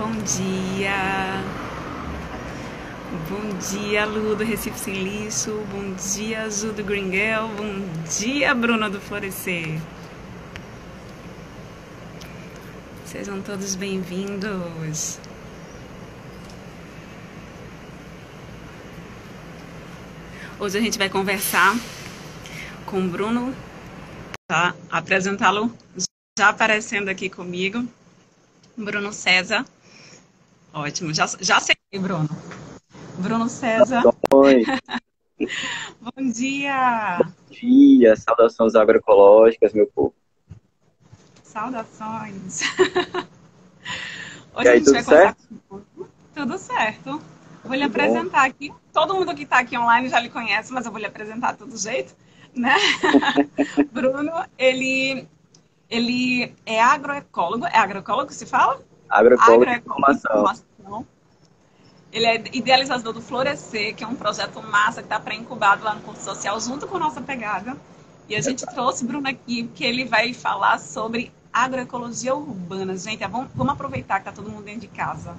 bom dia. Bom dia, Lu do Recife Sem Lixo. Bom dia, Ju do Green Girl. Bom dia, Bruna do Florescer. Sejam todos bem-vindos. Hoje a gente vai conversar com o Bruno, tá? Apresentá-lo já aparecendo aqui comigo. Bruno César. Ótimo, já sei, Bruno. Bruno César. Oi. Bom dia. Bom dia, saudações agroecológicas, meu povo. Saudações. E Hoje a aí, gente tudo vai conversar certo? com tudo certo. Vou lhe Que bom. apresentar aqui. Todo mundo que está aqui online já lhe conhece, mas eu vou lhe apresentar de todo jeito, né? Bruno, ele é agroecólogo. É agroecólogo que se fala? Agroecólogo de Agroecólogo de formação. formação. Ele é idealizador do Florescer, que é um projeto massa que está pré-incubado lá no curso social, junto com a nossa pegada. E a gente trouxe o Bruno aqui, porque ele vai falar sobre agroecologia urbana. Gente, vamos aproveitar que está todo mundo dentro de casa,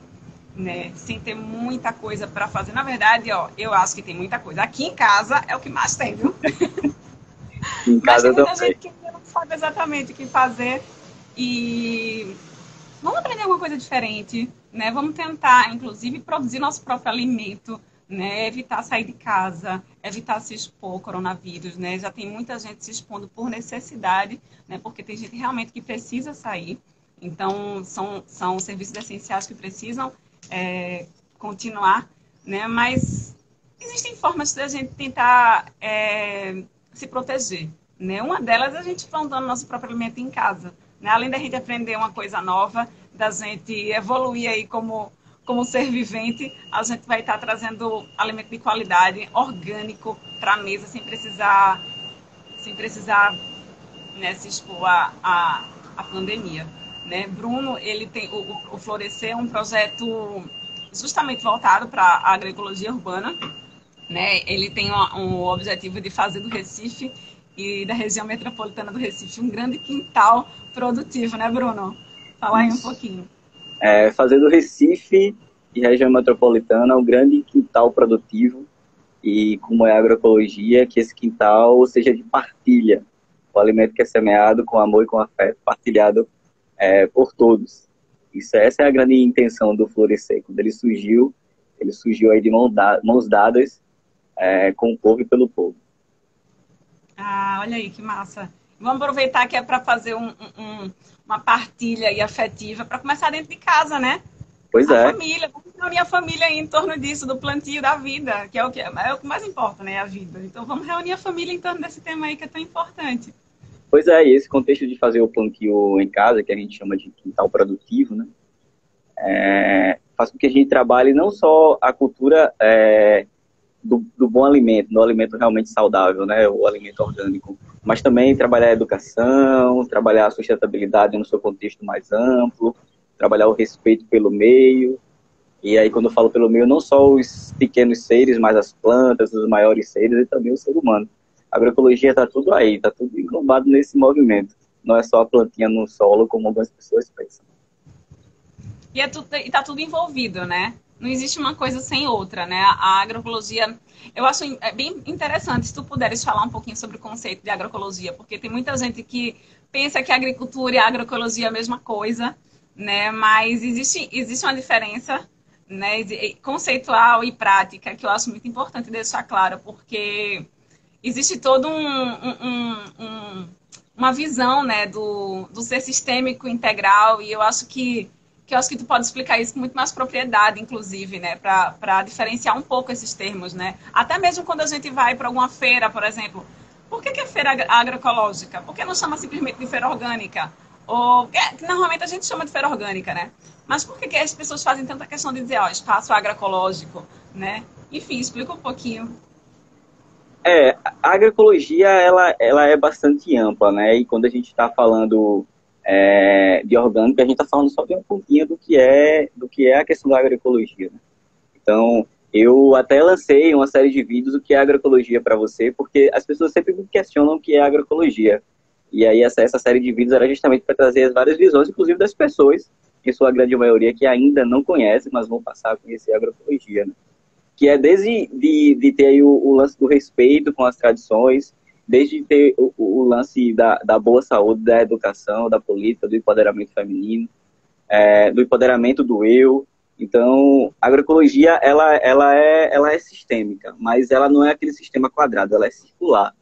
né? Sem ter muita coisa para fazer. Na verdade, ó, eu acho que tem muita coisa. Aqui em casa é o que mais tem, viu? Em Mas tem casa muita também. gente que ainda não sabe exatamente o que fazer. E vamos aprender alguma coisa diferente, né? Vamos tentar, inclusive, produzir nosso próprio alimento, né? Evitar sair de casa, evitar se expor ao coronavírus, né? Já tem muita gente se expondo por necessidade, né? Porque tem gente realmente que precisa sair. Então, são serviços essenciais que precisam continuar, né? Mas existem formas de a gente tentar se proteger, né? Uma delas é a gente plantando nosso próprio alimento em casa, né? Além da gente aprender uma coisa nova, da gente evoluir aí como ser vivente, a gente vai estar trazendo alimento de qualidade, orgânico, para a mesa, sem precisar, né, se expor à pandemia, né? Bruno, ele tem o Florescer é um projeto justamente voltado para a agroecologia urbana, né? Ele tem um objetivo de fazer do Recife e da região metropolitana do Recife um grande quintal produtivo, né, Bruno? Fala aí um Isso. pouquinho. Fazer do Recife e região metropolitana um grande quintal produtivo e, como é a agroecologia, que esse quintal seja de partilha. O alimento que é semeado com amor e com afeto, partilhado por todos. Essa é a grande intenção do Florescer. Quando ele surgiu aí de mãos dadas com o povo e pelo povo. Ah, olha aí que massa. Vamos aproveitar que é para fazer uma partilha aí afetiva para começar dentro de casa, né? Pois A é. família, vamos reunir a família aí em torno disso, do plantio da vida, que é o que mais importa, né? A vida. Então vamos reunir a família em torno desse tema aí que é tão importante. Pois é, e esse contexto de fazer o plantio em casa, que a gente chama de quintal produtivo, né, faz com que a gente trabalhe não só a cultura do bom alimento, do alimento realmente saudável, né, o alimento orgânico, mas também trabalhar a educação, trabalhar a sustentabilidade no seu contexto mais amplo, trabalhar o respeito pelo meio. E aí, quando eu falo pelo meio, não só os pequenos seres, mas as plantas, os maiores seres e também o ser humano. A agroecologia está tudo aí, está tudo englobado nesse movimento. Não é só a plantinha no solo, como algumas pessoas pensam. E tá tudo envolvido, né? Não existe uma coisa sem outra, né? A agroecologia, eu acho bem interessante se tu puderes falar um pouquinho sobre o conceito de agroecologia, porque tem muita gente que pensa que a agricultura e a agroecologia é a mesma coisa, né? Mas existe uma diferença, né, conceitual e prática que eu acho muito importante deixar claro, porque existe todo uma visão, né, do ser sistêmico integral, e eu acho que tu pode explicar isso com muito mais propriedade, inclusive, né, para diferenciar um pouco esses termos, né? Até mesmo quando a gente vai para alguma feira, por exemplo, por que é feira agroecológica? Por que não chama simplesmente de feira orgânica? Ou, normalmente a gente chama de feira orgânica, né? Mas por que as pessoas fazem tanta questão de dizer, ó, espaço agroecológico, né? Enfim, explica um pouquinho. A agroecologia, ela é bastante ampla, né? E quando a gente está falando de orgânico, a gente está falando só de um pouquinho do que é a questão da agroecologia, né? Então, eu até lancei uma série de vídeos do que é agroecologia para você, porque as pessoas sempre me questionam o que é agroecologia. E aí essa série de vídeos era justamente para trazer as várias visões, inclusive das pessoas, em sua grande maioria, que ainda não conhece, mas vão passar a conhecer a agroecologia, né? Que é desde de ter aí o lance do respeito com as tradições, desde ter o lance da boa saúde, da educação, da política, do empoderamento feminino, do empoderamento do eu. Então, a agroecologia, ela é sistêmica, mas ela não é aquele sistema quadrado, ela é circular.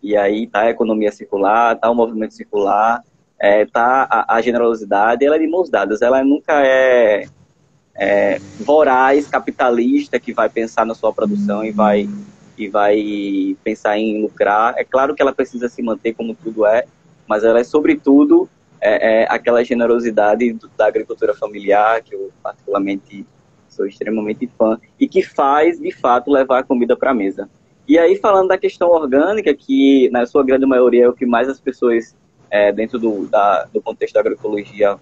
E aí tá a economia circular, tá o movimento circular, tá a generosidade, ela é de mãos dadas, ela nunca voraz, capitalista, que vai pensar na sua produção e vai pensar em lucrar. É claro que ela precisa se manter como tudo mas ela é, sobretudo, aquela generosidade da agricultura familiar, que eu particularmente sou extremamente fã, e que faz, de fato, levar a comida para a mesa. E aí, falando da questão orgânica, que na sua grande maioria é o que mais as pessoas, dentro do contexto da agroecologia,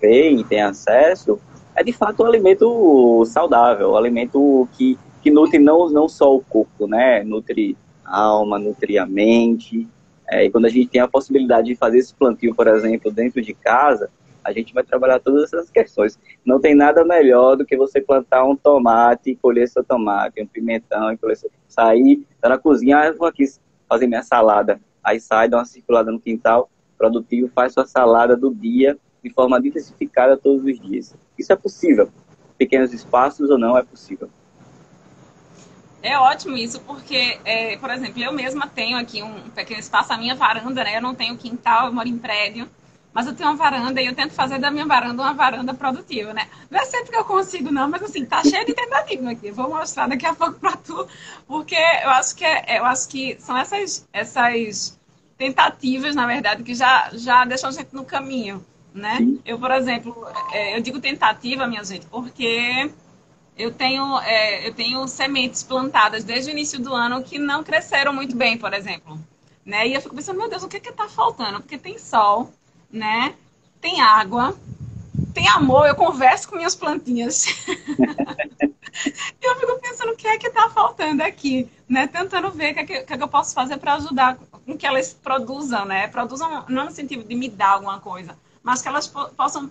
veem e têm acesso, é de fato um alimento saudável, um alimento que nutre não só o corpo, né? Nutre a alma, nutre a mente. E quando a gente tem a possibilidade de fazer esse plantio, por exemplo, dentro de casa, a gente vai trabalhar todas essas questões. Não tem nada melhor do que você plantar um tomate, colher seu tomate, um pimentão, e sair, tá na cozinha, vou aqui fazer minha salada. Aí sai, dá uma circulada no quintal, produtivo, faz sua salada do dia, de forma diversificada todos os dias. Isso é possível. Pequenos espaços ou não, é possível. É ótimo isso, porque, por exemplo, eu mesma tenho aqui um pequeno espaço, a minha varanda, né? Eu não tenho quintal, eu moro em prédio, mas eu tenho uma varanda e eu tento fazer da minha varanda uma varanda produtiva, né? Não é sempre que eu consigo, não, mas assim, tá cheio de tentativa aqui. Vou mostrar daqui a pouco pra tu, porque eu acho que são essas tentativas, na verdade, que já deixam a gente no caminho, né? Sim. Eu, por exemplo, eu digo tentativa, minha gente, porque eu tenho sementes plantadas desde o início do ano que não cresceram muito bem, por exemplo. Né? E eu fico pensando, meu Deus, o que está faltando? Porque tem sol, né? Tem água, tem amor, eu converso com minhas plantinhas. E eu fico pensando, o que é que está faltando aqui? Né? Tentando ver o que eu posso fazer para ajudar com que elas produzam, né? Produzam não no sentido de me dar alguma coisa, mas que elas possam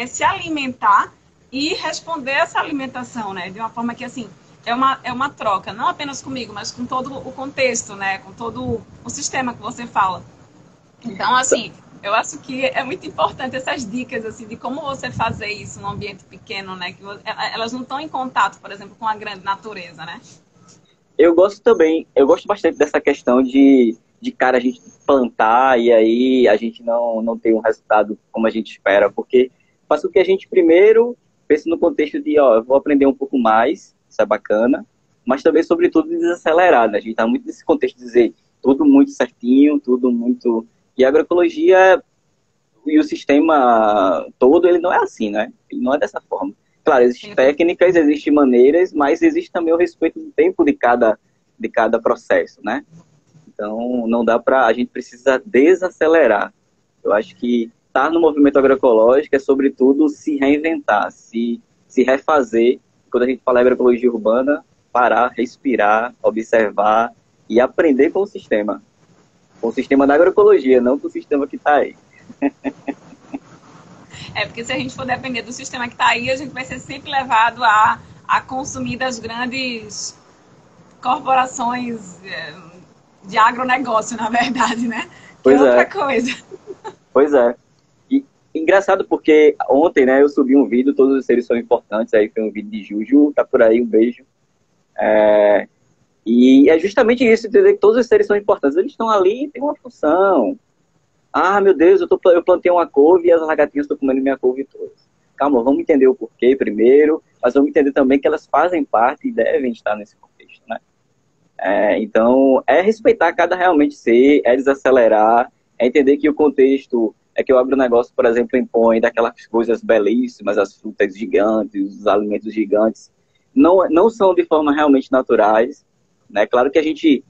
se alimentar e responder essa alimentação, né? De uma forma que, assim, é uma troca, não apenas comigo, mas com todo o contexto, né? Com todo o sistema que você fala. Então, assim, eu acho que é muito importante essas dicas, assim, de como você fazer isso num ambiente pequeno, né? Que elas não estão em contato, por exemplo, com a grande natureza, né? Eu gosto bastante dessa questão de cara, a gente plantar e aí a gente não tem um resultado como a gente espera, porque faz com que a gente primeiro pense no contexto de, eu vou aprender um pouco mais, isso é bacana, mas também, sobretudo, de desacelerar, né? A gente está muito nesse contexto de dizer tudo muito certinho, tudo muito... E a agroecologia e o sistema todo, ele não é assim, né? Ele não é dessa forma. Claro, existem técnicas, existem maneiras, mas existe também o respeito do tempo de cada processo, né? Então, não dá para... A gente precisa desacelerar. Eu acho que estar no movimento agroecológico é, sobretudo, se reinventar, se refazer. Quando a gente fala em agroecologia urbana, parar, respirar, observar e aprender com o sistema da agroecologia, não com o sistema que está aí. Porque se a gente for depender do sistema que está aí, a gente vai ser sempre levado a consumir das grandes corporações de agronegócio, na verdade, né? Que é outra coisa. Pois é. E engraçado porque ontem, né, eu subi um vídeo, todos os seres são importantes, aí foi um vídeo de Juju, tá por aí, um beijo. E é justamente isso, entender que todos os seres são importantes. Eles estão ali e têm uma função. Ah, meu Deus, eu plantei uma couve e as lagartinhas estão comendo minha couve toda. Calma, vamos entender o porquê primeiro, mas vamos entender também que elas fazem parte e devem estar nesse contexto, né? Então, é respeitar cada realmente ser, é desacelerar, é entender que o contexto é que o agronegócio, por exemplo, impõe daquelas coisas belíssimas, as frutas gigantes, os alimentos gigantes, não são de forma realmente naturais, né? Claro que a gente,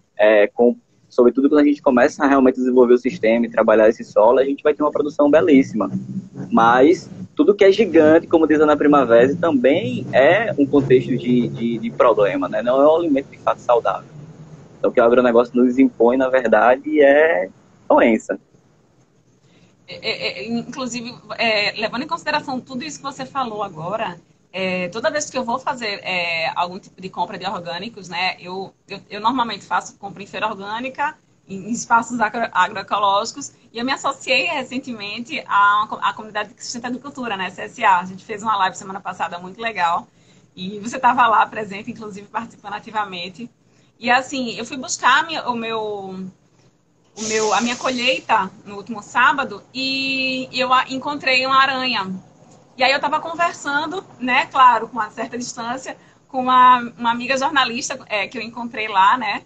sobretudo quando a gente começa a realmente desenvolver o sistema e trabalhar esse solo, a gente vai ter uma produção belíssima. Mas tudo que é gigante, como diz a Ana Primavera, também é um contexto de problema, né? Não é um alimento de fato saudável. Então, o que o agronegócio nos impõe, na verdade, é doença. Inclusive, levando em consideração tudo isso que você falou agora, toda vez que eu vou fazer algum tipo de compra de orgânicos, né, eu normalmente faço compra em feira orgânica, em espaços agroecológicos, e eu me associei recentemente à comunidade de Sustenta Agricultura, né, CSA. A gente fez uma live semana passada muito legal, e você estava lá presente, inclusive participando ativamente. E assim, eu fui buscar a minha colheita no último sábado e eu encontrei uma aranha. E aí eu estava conversando, né, claro, com uma certa distância, com uma amiga jornalista que eu encontrei lá, né,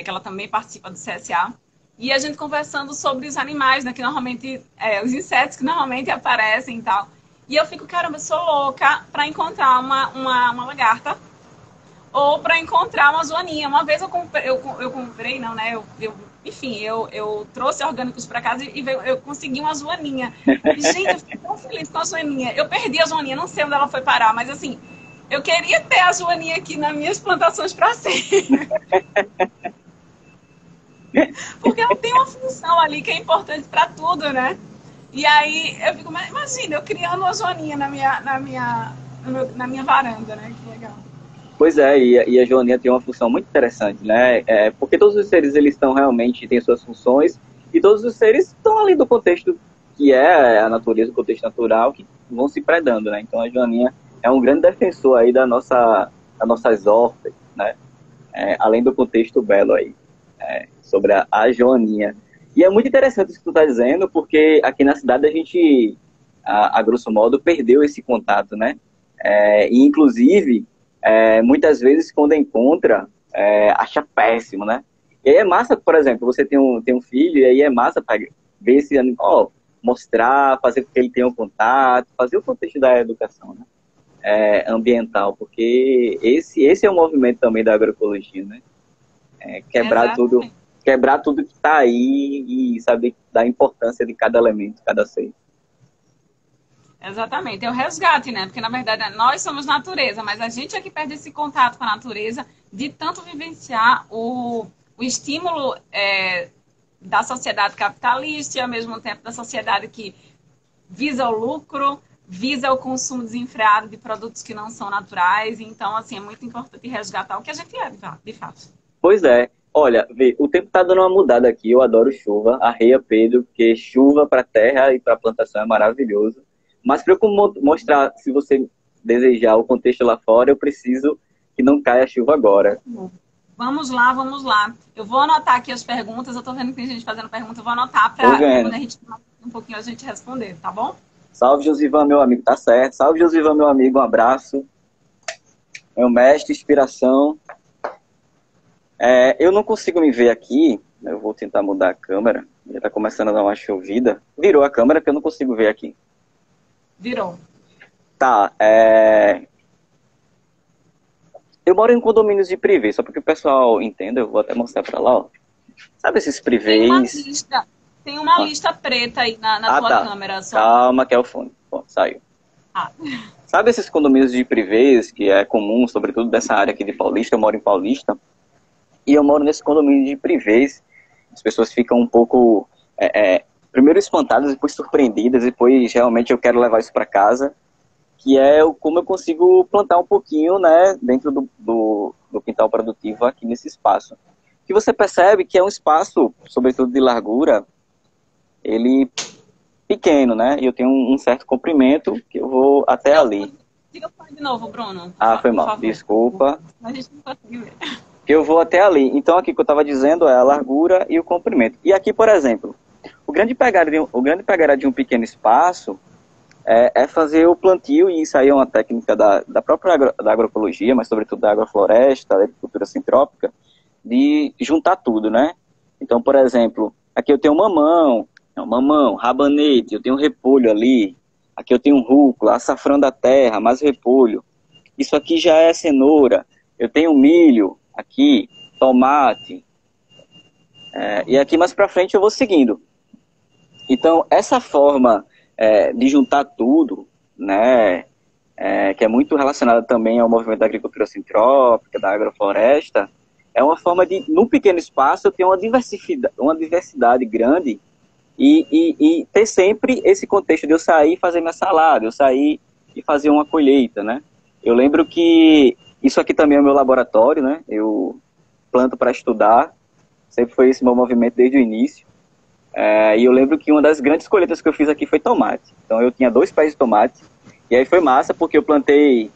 que ela também participa do CSA. E a gente conversando sobre os animais, né, que normalmente, os insetos que normalmente aparecem e tal. E eu fico, caramba, eu sou louca para encontrar uma lagarta ou para encontrar uma joaninha. Uma vez eu comprei, não, né? Enfim, eu trouxe orgânicos para casa e eu consegui uma joaninha. E, gente, eu fiquei tão feliz com a joaninha. Eu perdi a joaninha, não sei onde ela foi parar, mas assim, eu queria ter a joaninha aqui nas minhas plantações para sempre. Porque ela tem uma função ali que é importante para tudo, né? E aí eu fico, imagina, eu criando uma joaninha na minha varanda, né? Que legal. Pois é, e a joaninha tem uma função muito interessante, né? Porque todos os seres, eles estão realmente, têm suas funções, e todos os seres estão ali do contexto que é a natureza, o contexto natural, que vão se predando, né? Então a joaninha é um grande defensor aí das nossas hortas, né? Além do contexto belo aí, sobre a joaninha. E é muito interessante isso que tu está dizendo, porque aqui na cidade a gente, a grosso modo, perdeu esse contato, né? E inclusive, muitas vezes quando encontra, acha péssimo, né? E aí é massa, por exemplo, você tem um filho, e aí é massa para ver esse animal, mostrar, fazer com que ele tenha um contato, fazer o contexto da educação, né? Ambiental, porque esse é o movimento também da agroecologia, né? Exatamente. Quebrar tudo que está aí e saber da importância de cada elemento, cada ser. Exatamente, é o resgate, né? Porque na verdade nós somos natureza, mas a gente é que perde esse contato com a natureza de tanto vivenciar o estímulo da sociedade capitalista e ao mesmo tempo da sociedade que visa o lucro, visa o consumo desenfreado de produtos que não são naturais. Então, assim, é muito importante resgatar o que a gente é, de fato. Pois é. Olha, vê, o tempo está dando uma mudada aqui. Eu adoro chuva. Arreia Pedro, porque chuva para a terra e para a plantação é maravilhoso. Mas para eu mostrar, se você desejar o contexto lá fora, eu preciso que não caia chuva agora. Vamos lá, vamos lá. Eu vou anotar aqui as perguntas. Eu estou vendo que tem gente fazendo pergunta. Eu vou anotar Tô para vendo. quando a gente um pouquinho a gente responder, tá bom? Salve, Josivan, meu amigo. Tá certo. Salve, Josivan, meu amigo. Um abraço. Meu mestre, inspiração. Eu não consigo me ver aqui. Eu vou tentar mudar a câmera. Já está começando a dar uma chovida. Virou a câmera que eu não consigo ver aqui. Virou. Tá. Eu moro em condomínios de privê, só para que o pessoal entenda, eu vou até mostrar para lá, ó. Sabe esses privês? Tem uma lista preta aí na tua tá. câmera. Só. Calma, que é o fone. Bom, saiu. Sabe esses condomínios de privês, que é comum, sobretudo dessa área aqui de Paulista? Eu moro em Paulista. E eu moro nesse condomínio de privês. As pessoas ficam um pouco, primeiro espantadas, depois surpreendidas, depois realmente eu quero levar isso para casa, que é como eu consigo plantar um pouquinho, né, dentro do quintal produtivo aqui nesse espaço. Que você percebe que é um espaço, sobretudo de largura, ele pequeno, né, e eu tenho um certo comprimento que eu vou até ali. Diga de novo, Bruno. Foi mal, desculpa. A gente não consegue ver. Eu vou até ali. Então, aqui que eu estava dizendo é a largura e o comprimento. E aqui, por exemplo, o grande pegada de um pequeno espaço é fazer o plantio, e isso aí é uma técnica da própria da agroecologia, mas sobretudo da agrofloresta, da agricultura sintrópica, de juntar tudo, né? Então, por exemplo, aqui eu tenho mamão, rabanete, eu tenho repolho ali, aqui eu tenho rúcula, açafrão da terra, mais repolho. Isso aqui já é cenoura, eu tenho milho, aqui, tomate, e aqui mais para frente eu vou seguindo. Então, essa forma de juntar tudo, né, que é muito relacionada também ao movimento da agricultura sintrópica, da agrofloresta, é uma forma de, num pequeno espaço, eu ter uma diversidade grande e ter sempre esse contexto de eu sair e fazer minha salada, eu sair e fazer uma colheita, né? Eu lembro que isso aqui também é o meu laboratório, né? Eu planto para estudar, sempre foi esse meu movimento desde o início. E eu lembro que uma das grandes colheitas que eu fiz aqui foi tomate. Então eu tinha 2 pés de tomate, e aí foi massa porque eu plantei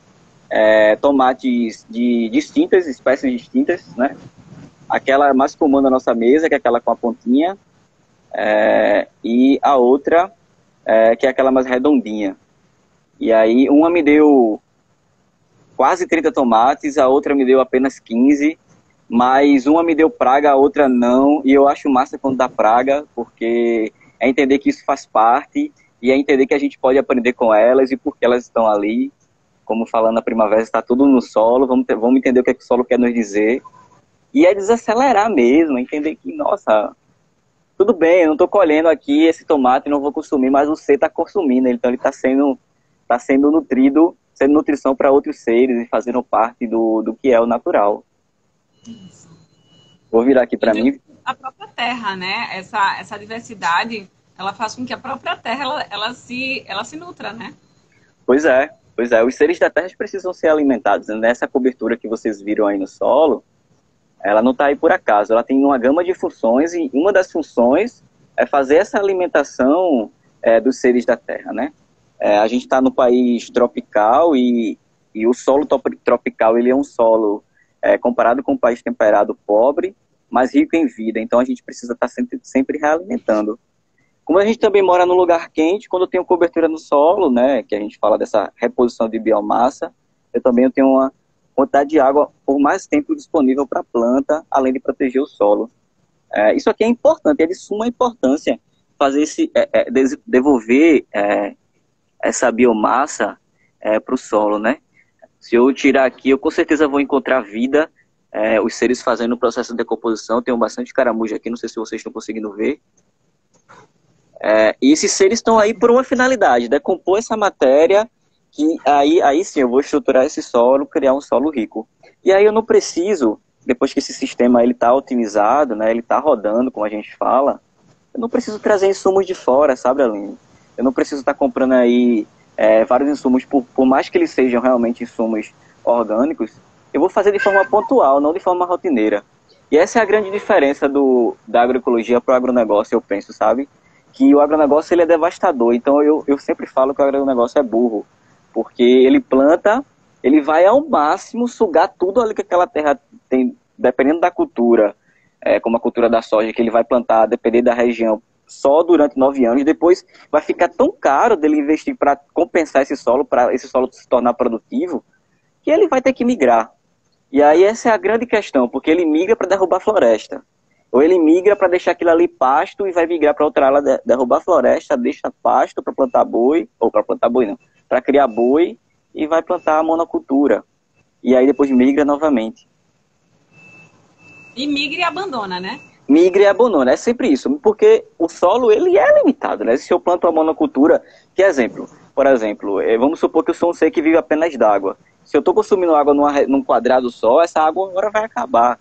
tomates de distintas, espécies distintas, né? Aquela mais comum na nossa mesa, que é aquela com a pontinha, e a outra, que é aquela mais redondinha. E aí uma me deu quase 30 tomates, a outra me deu apenas 15, mas uma me deu praga, a outra não, e eu acho massa quando dá praga, porque é entender que isso faz parte, e é entender que a gente pode aprender com elas e por que elas estão ali. Como falando na primavera, está tudo no solo, vamos entender o que, é que o solo quer nos dizer, e é desacelerar mesmo, entender que, nossa, tudo bem, eu não estou colhendo aqui esse tomate, não vou consumir, mas você está consumindo, então ele está sendo nutrido, sendo nutrição para outros seres e fazendo parte do que é o natural. Isso. Vou virar aqui para mim. A própria terra, né? Essa diversidade, ela faz com que a própria terra ela se nutra, né? Pois é. Os seres da terra precisam ser alimentados. Nessa cobertura que vocês viram aí no solo, ela não está aí por acaso. Ela tem uma gama de funções e uma das funções é fazer essa alimentação dos seres da terra, né? A gente está no país tropical e o solo tropical ele é um solo comparado com um país temperado pobre, mas rico em vida. Então a gente precisa estar sempre realimentando. Como a gente também mora num lugar quente, quando eu tenho cobertura no solo, né, que a gente fala dessa reposição de biomassa, eu tenho uma quantidade de água por mais tempo disponível para a planta, além de proteger o solo. Isso aqui é importante, é de suma importância fazer devolver essa biomassa para o solo, né? Se eu tirar aqui, eu com certeza vou encontrar vida, os seres fazendo o processo de decomposição. Tem bastante caramujo aqui, não sei se vocês estão conseguindo ver. E esses seres estão aí por uma finalidade, decompor essa matéria, que aí sim eu vou estruturar esse solo, criar um solo rico. E aí eu não preciso, depois que esse sistema está otimizado, né, ele está rodando, como a gente fala, eu não preciso trazer insumos de fora, sabe, Aline? Eu não preciso estar comprando aí vários insumos, por mais que eles sejam realmente insumos orgânicos, eu vou fazer de forma pontual, não de forma rotineira. E essa é a grande diferença da agroecologia para o agronegócio, eu penso, sabe? Que o agronegócio ele é devastador. Então eu sempre falo que o agronegócio é burro, porque ele planta, ele vai ao máximo sugar tudo ali que aquela terra tem, dependendo da cultura, como a cultura da soja, que ele vai plantar, dependendo da região, só durante 9 anos. Depois vai ficar tão caro dele investir para compensar esse solo, para esse solo se tornar produtivo, que ele vai ter que migrar. E aí essa é a grande questão, porque ele migra para derrubar a floresta. Ou ele migra para deixar aquilo ali pasto e vai migrar para outra área, derrubar a floresta, deixa pasto para plantar boi, ou para plantar boi não, para criar boi e vai plantar a monocultura. E aí depois migra novamente. E migra e abandona, né? Migra e abandona, é sempre isso, porque o solo ele é limitado, né? Se eu planto a monocultura, que exemplo, por exemplo, vamos supor que eu sou um ser que vive apenas d'água. Se eu estou consumindo água num quadrado só, essa água agora vai acabar.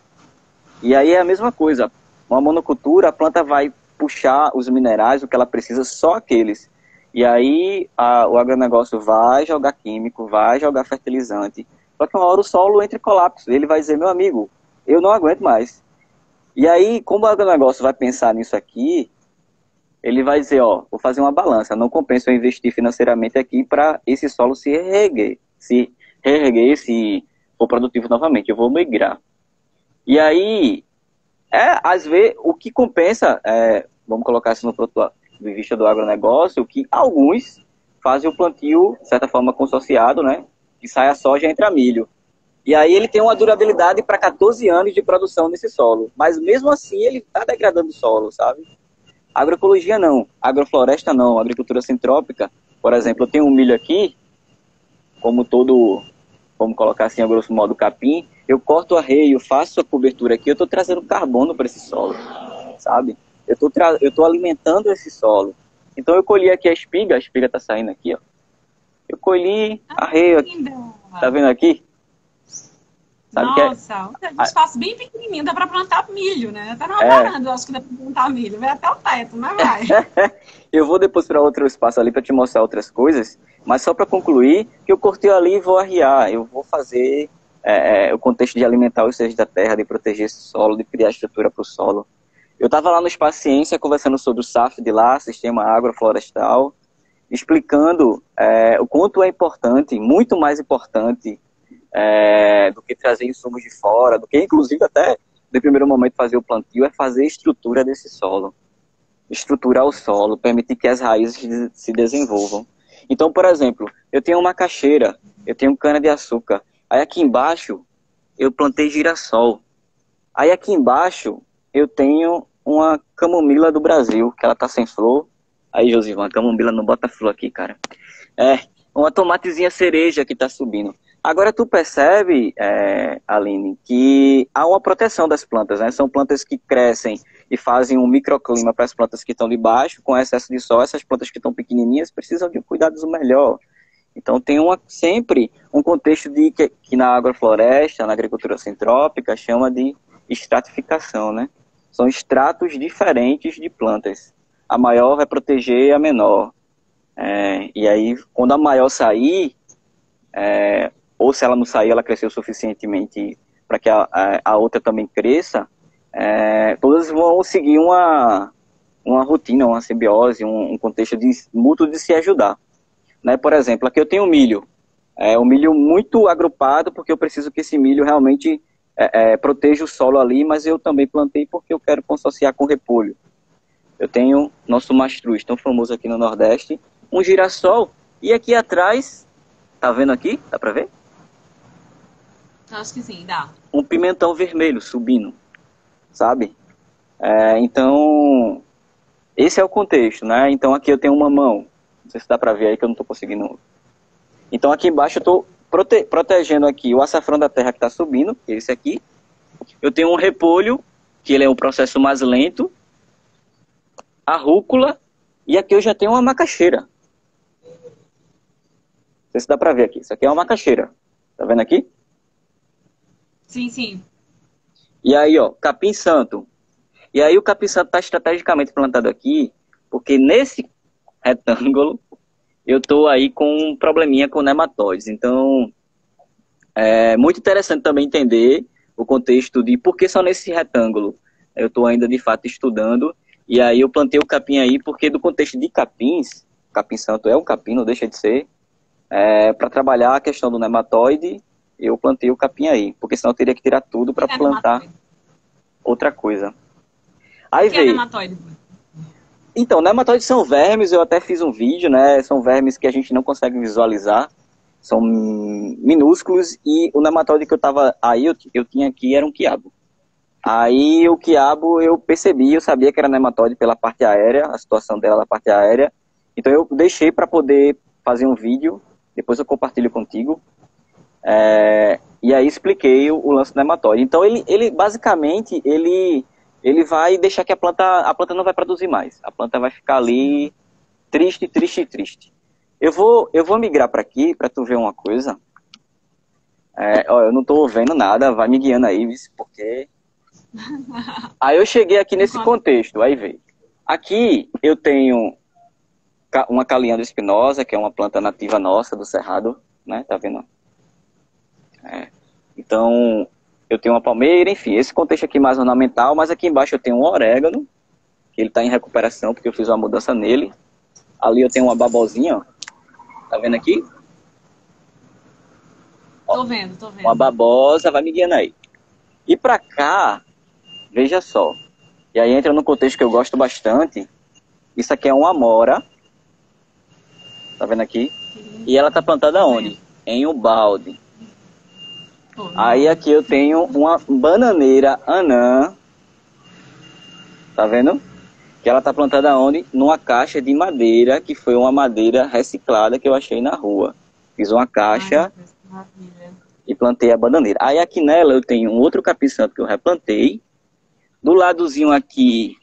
E aí é a mesma coisa. Uma monocultura, a planta vai puxar os minerais, o que ela precisa, só aqueles. E aí o agronegócio vai jogar químico, vai jogar fertilizante. Só que uma hora o solo entra em colapso. Ele vai dizer, meu amigo, eu não aguento mais. E aí, como o agronegócio vai pensar nisso aqui, ele vai dizer, ó, vou fazer uma balança. Não compensa eu investir financeiramente aqui para esse solo se reerguer. Se for produtivo novamente, eu vou migrar. E aí, às vezes, o que compensa, vamos colocar assim no ponto de vista do agronegócio, que alguns fazem o plantio, de certa forma, consorciado, né? Que sai a soja e entra milho. E aí ele tem uma durabilidade para 14 anos de produção nesse solo. Mas mesmo assim ele está degradando o solo, sabe? Agroecologia não, agrofloresta não, agricultura sintrópica. Por exemplo, eu tenho um milho aqui, como todo, vamos colocar assim, a grosso modo, capim, eu corto o arreio, faço a cobertura aqui, eu estou trazendo carbono para esse solo, sabe? Eu estou alimentando esse solo. Então eu colhi aqui a espiga está saindo aqui, ó. Eu colhi arreio aqui, tá vendo aqui? Sabe que é, Nossa, um espaço bem pequenininho, dá para plantar milho, né? Até numa é, varanda, eu acho que dá para plantar milho. Vai até o teto, mas vai. eu vou depois para outro espaço ali para te mostrar outras coisas, mas só para concluir, que eu cortei ali e vou arriar. Eu vou fazer o contexto de alimentar os seres da terra, de proteger esse solo, de criar estrutura para o solo. Eu estava lá no Espaço Ciência conversando sobre o SAF de lá, Sistema Agroflorestal, explicando o quanto é importante, muito mais importante do que trazer insumos de fora, do que inclusive até, de primeiro momento, fazer o plantio, é fazer a estrutura desse solo. Estruturar o solo, permitir que as raízes se desenvolvam. Então, por exemplo, eu tenho uma macaxeira, eu tenho cana-de-açúcar. Aí aqui embaixo, eu plantei girassol. Aí aqui embaixo, eu tenho uma camomila do Brasil, que ela tá sem flor. Aí, Josivan, a camomila não bota flor aqui, cara. Uma tomatezinha cereja que tá subindo. Agora tu percebe, Aline, que há uma proteção das plantas, né? São plantas que crescem e fazem um microclima para as plantas que estão de baixo, com excesso de sol, essas plantas que estão pequenininhas precisam de um cuidado melhor. Então tem sempre um contexto que na agrofloresta, na agricultura sintrópica, chama de estratificação, né? São estratos diferentes de plantas. A maior vai proteger a menor. E aí, quando a maior sair, ou se ela não sair, ela cresceu suficientemente para que a outra também cresça, todas vão seguir uma rotina, uma simbiose, um contexto mútuo de se ajudar. Né? Por exemplo, aqui eu tenho milho. O milho muito agrupado, porque eu preciso que esse milho realmente proteja o solo ali, mas eu também plantei porque eu quero consorciar com repolho. Eu tenho nosso mastruz, tão famoso aqui no Nordeste, um girassol, e aqui atrás, tá vendo aqui? Dá para ver? Acho que sim, dá. Um pimentão vermelho subindo, sabe? Então, esse é o contexto, né? Então aqui eu tenho um mamão, não sei se dá para ver aí que eu não estou conseguindo. Então aqui embaixo eu estou protegendo aqui o açafrão da terra que está subindo, que é esse aqui. Eu tenho um repolho, que ele é um processo mais lento, a rúcula, e aqui eu já tenho uma macaxeira. Não sei se dá para ver aqui, isso aqui é uma macaxeira, tá vendo aqui? Sim, sim. E aí, ó, capim santo. E aí o capim santo está estrategicamente plantado aqui, porque nesse retângulo eu estou aí com um probleminha com nematóides. Então, é muito interessante também entender o contexto de por que só nesse retângulo. Eu estou ainda, de fato, estudando. E aí eu plantei o capim aí, porque do contexto de capins, capim santo é um capim, não deixa de ser, para trabalhar a questão do nematóide, eu plantei o capim aí. Porque senão eu teria que tirar tudo para plantar outra coisa. Aí o que é nematóide? Então, nematóides são vermes, eu até fiz um vídeo, né? São vermes que a gente não consegue visualizar. São minúsculos e o nematóide que eu tinha aqui era um quiabo. Aí o quiabo eu percebi, eu sabia que era nematóide pela parte aérea, a situação dela na parte aérea. Então eu deixei para poder fazer um vídeo, depois eu compartilho contigo. E aí expliquei o lance do nematóide. Então ele basicamente, ele vai deixar que a planta não vai produzir mais. A planta vai ficar ali triste, triste, triste. Eu vou migrar para aqui para tu ver uma coisa. Eu não tô vendo nada, vai me guiando aí, porque... Aí eu cheguei aqui nesse contexto, aí veio. Aqui eu tenho uma Caliandra espinosa, que é uma planta nativa nossa do Cerrado, né? Tá vendo? Então, eu tenho uma palmeira, enfim, esse contexto aqui mais ornamental, mas aqui embaixo eu tenho um orégano, que ele está em recuperação, porque eu fiz uma mudança nele. Ali eu tenho uma babosinha, ó. Tá vendo aqui? Tô vendo. Uma babosa, vai me guiando aí. E pra cá, veja só. E aí entra num contexto que eu gosto bastante. Isso aqui é uma amora. Tá vendo aqui? E ela tá plantada onde? Em um balde. Aí aqui eu tenho uma bananeira anã. Tá vendo? Que ela tá plantada onde? Numa caixa de madeira, que foi uma madeira reciclada que eu achei na rua. Fiz uma caixa e plantei a bananeira. Aí aqui nela eu tenho um outro capim santo que eu replantei. Do ladozinho aqui,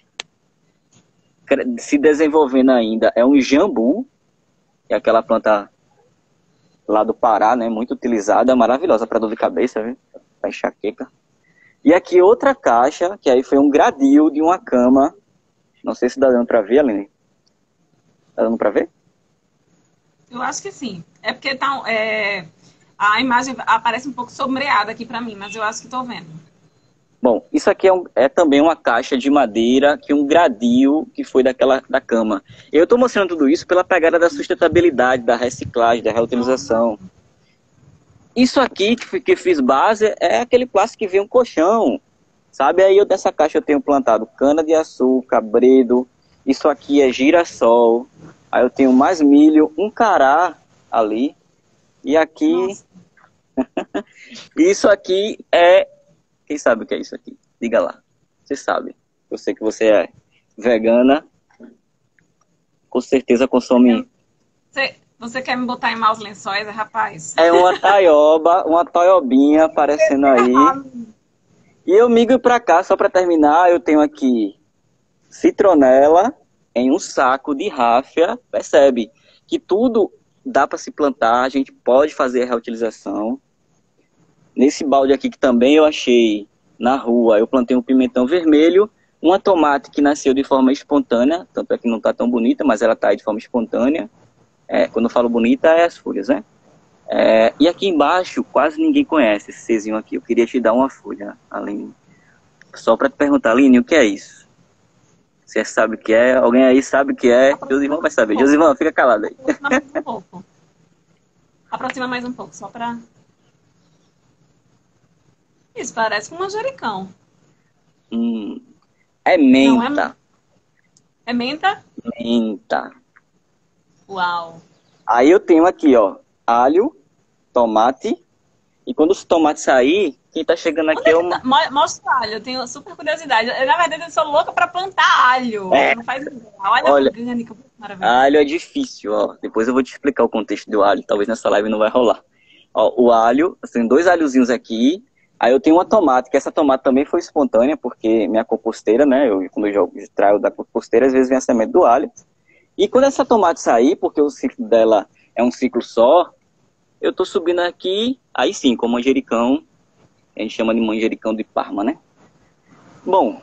se desenvolvendo ainda, é um jambu, que é aquela planta lá do Pará, né? Muito utilizada, maravilhosa para dor de cabeça, viu? para enxaqueca. E aqui outra caixa, que aí foi um gradil de uma cama. Não sei se dá dando para ver, Aline. Tá dando para ver? Eu acho que sim. É porque a imagem aparece um pouco sombreada aqui para mim, mas eu acho que estou vendo. Bom, isso aqui é também uma caixa de madeira, que um gradil que foi da cama. Eu estou mostrando tudo isso pela pegada da sustentabilidade, da reciclagem, da reutilização. Isso aqui que fiz base é aquele plástico que vem um colchão, sabe? Aí dessa caixa eu tenho plantado cana-de-açúcar, bredo, isso aqui é girassol, aí eu tenho mais milho, um cará ali, e aqui, isso aqui é, quem sabe o que é isso aqui? Diga lá, você sabe, eu sei que você é vegana, com certeza consome... Você quer me botar em maus lençóis, rapaz? É uma taioba, uma toiobinha aparecendo aí. E eu migro para cá, só para terminar, eu tenho aqui citronela em um saco de ráfia. Percebe que tudo dá para se plantar, a gente pode fazer a reutilização. Nesse balde aqui que também eu achei na rua, eu plantei um pimentão vermelho, uma tomate que nasceu de forma espontânea, tanto é que não está tão bonita, mas ela está aí de forma espontânea. Quando eu falo bonita, é as folhas, né? E aqui embaixo, quase ninguém conhece esse cezinho aqui. Eu queria te dar uma folha, Aline. Só para te perguntar, Aline, o que é isso? Você sabe o que é? Alguém aí sabe o que é? Josivan vai saber. Josivan, fica calado aí. Aproxima mais um pouco. Aproxima mais um pouco, só para... Isso, parece com manjericão. É menta. Não, é menta? Menta. Uau. Aí eu tenho aqui, ó, alho, tomate. E quando os tomates sair, quem tá chegando aqui é uma... Mostra o alho, eu tenho super curiosidade. Na verdade, eu sou louca para plantar alho. Não faz ideia. Olha, orgânica, maravilha. Alho é difícil, ó. Depois eu vou te explicar o contexto do alho. Talvez nessa live não vai rolar. Ó, o alho, eu tenho 2 alhozinhos aqui. Aí eu tenho uma tomate, que essa tomate também foi espontânea, porque minha composteira, né? Quando eu extraio da composteira, às vezes vem a semente do alho. E quando essa tomate sair, porque o ciclo dela é um ciclo só, eu tô subindo aqui, aí sim, com manjericão. A gente chama de manjericão de Parma, né? Bom,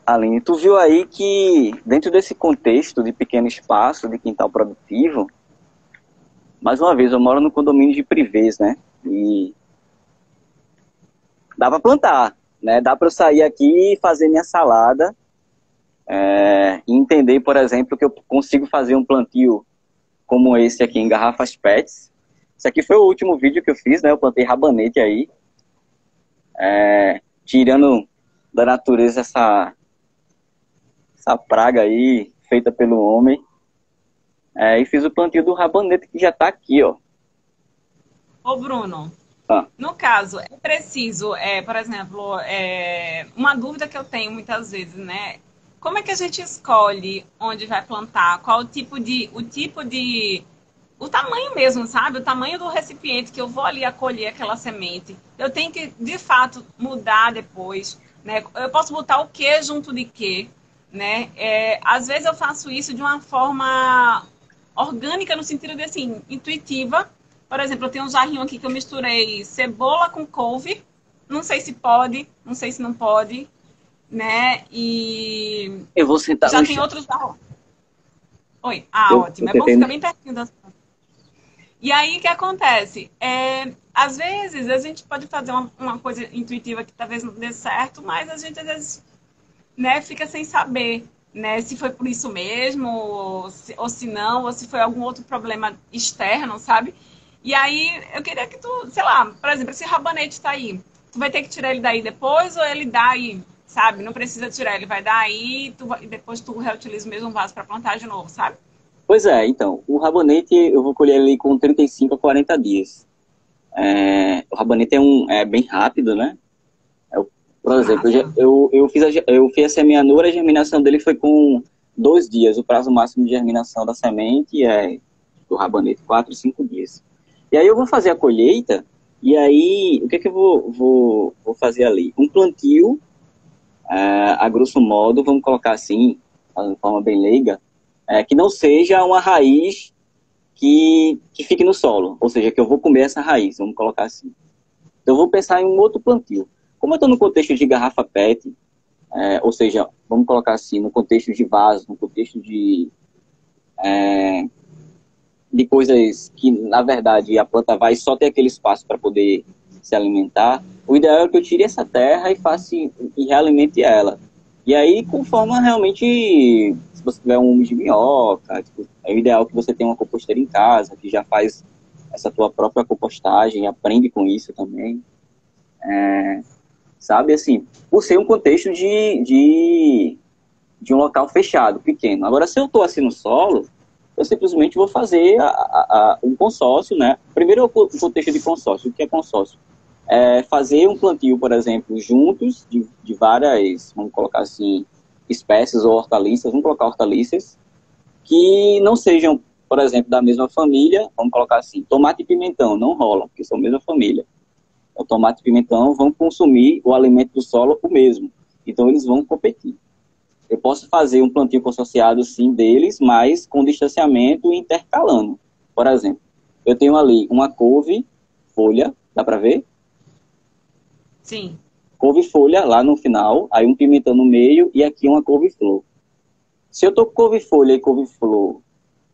Aline, tu viu aí que dentro desse contexto de pequeno espaço, de quintal produtivo, mais uma vez, eu moro no condomínio de privês, né? E dá para plantar, né? Dá para eu sair aqui e fazer minha salada e entender, por exemplo, que eu consigo fazer um plantio como esse aqui em garrafas PETs. Esse aqui foi o último vídeo que eu fiz, né? Eu plantei rabanete aí, tirando da natureza essa praga aí, feita pelo homem. E fiz o plantio do rabanete que já tá aqui, ó. Ô, Bruno, no caso, é preciso, por exemplo, uma dúvida que eu tenho muitas vezes, né? Como é que a gente escolhe onde vai plantar? Qual o tamanho mesmo, sabe? O tamanho do recipiente que eu vou ali acolher aquela semente. Eu tenho que, de fato, mudar depois, né? Eu posso botar o que junto de quê, né? Às vezes eu faço isso de uma forma orgânica, no sentido de, assim, intuitiva. Por exemplo, eu tenho um jarrinho aqui que eu misturei cebola com couve. Não sei se pode, não sei se não pode, né? E eu vou sentar já tem outros jarros. Oi, ótimo. É bom ficar bem pertinho das coisas. E aí, o que acontece? Às vezes, a gente pode fazer uma coisa intuitiva que talvez não dê certo, mas a gente, às vezes, né, fica sem saber, né, se foi por isso mesmo, ou se não, ou se foi algum outro problema externo, sabe? E aí, eu queria que tu, sei lá, por exemplo, esse rabanete tá aí, tu vai ter que tirar ele daí depois, ou ele dá aí, sabe? Não precisa tirar, ele vai dar aí, e depois tu reutiliza o mesmo vaso para plantar de novo, sabe? Pois é, então, o rabanete eu vou colher ele com 35 a 40 dias. O rabanete é bem rápido, né? Por exemplo, eu fiz a semeadura, a germinação dele foi com 2 dias. O prazo máximo de germinação da semente do rabanete, 4, 5 dias. E aí eu vou fazer a colheita, e aí o que eu vou fazer ali? Um plantio, a grosso modo, vamos colocar assim, de forma bem leiga, que não seja uma raiz que fique no solo, ou seja, que eu vou comer essa raiz, vamos colocar assim. Então, eu vou pensar em um outro plantio. Como eu estou no contexto de garrafa PET, ou seja, vamos colocar assim, no contexto de vaso, no contexto de coisas que, na verdade, a planta vai só ter aquele espaço para poder se alimentar, o ideal é que eu tire essa terra e faça e realimente ela. E aí, conforme realmente, se você tiver um humus de minhoca, tipo, é o ideal que você tenha uma composteira em casa, que já faz essa tua própria compostagem, aprende com isso também. Sabe, assim, por ser um contexto de um local fechado, pequeno. Agora, se eu estou assim no solo, eu simplesmente vou fazer um consórcio, né? Primeiro, o contexto de consórcio. O que é consórcio? É fazer um plantio, por exemplo, juntos, de várias, vamos colocar assim, espécies ou hortaliças, vamos colocar hortaliças, que não sejam, por exemplo, da mesma família, vamos colocar assim, tomate e pimentão, não rola, porque são a mesma família. O tomate e pimentão vão consumir o alimento do solo o mesmo, então eles vão competir. Eu posso fazer um plantio consorciado, sim, deles, mas com distanciamento e intercalando. Por exemplo, eu tenho ali uma couve, folha, dá para ver? Sim. Couve-folha lá no final, aí um pimentão no meio e aqui uma couve-flor. Se eu tô com couve-folha e couve-flor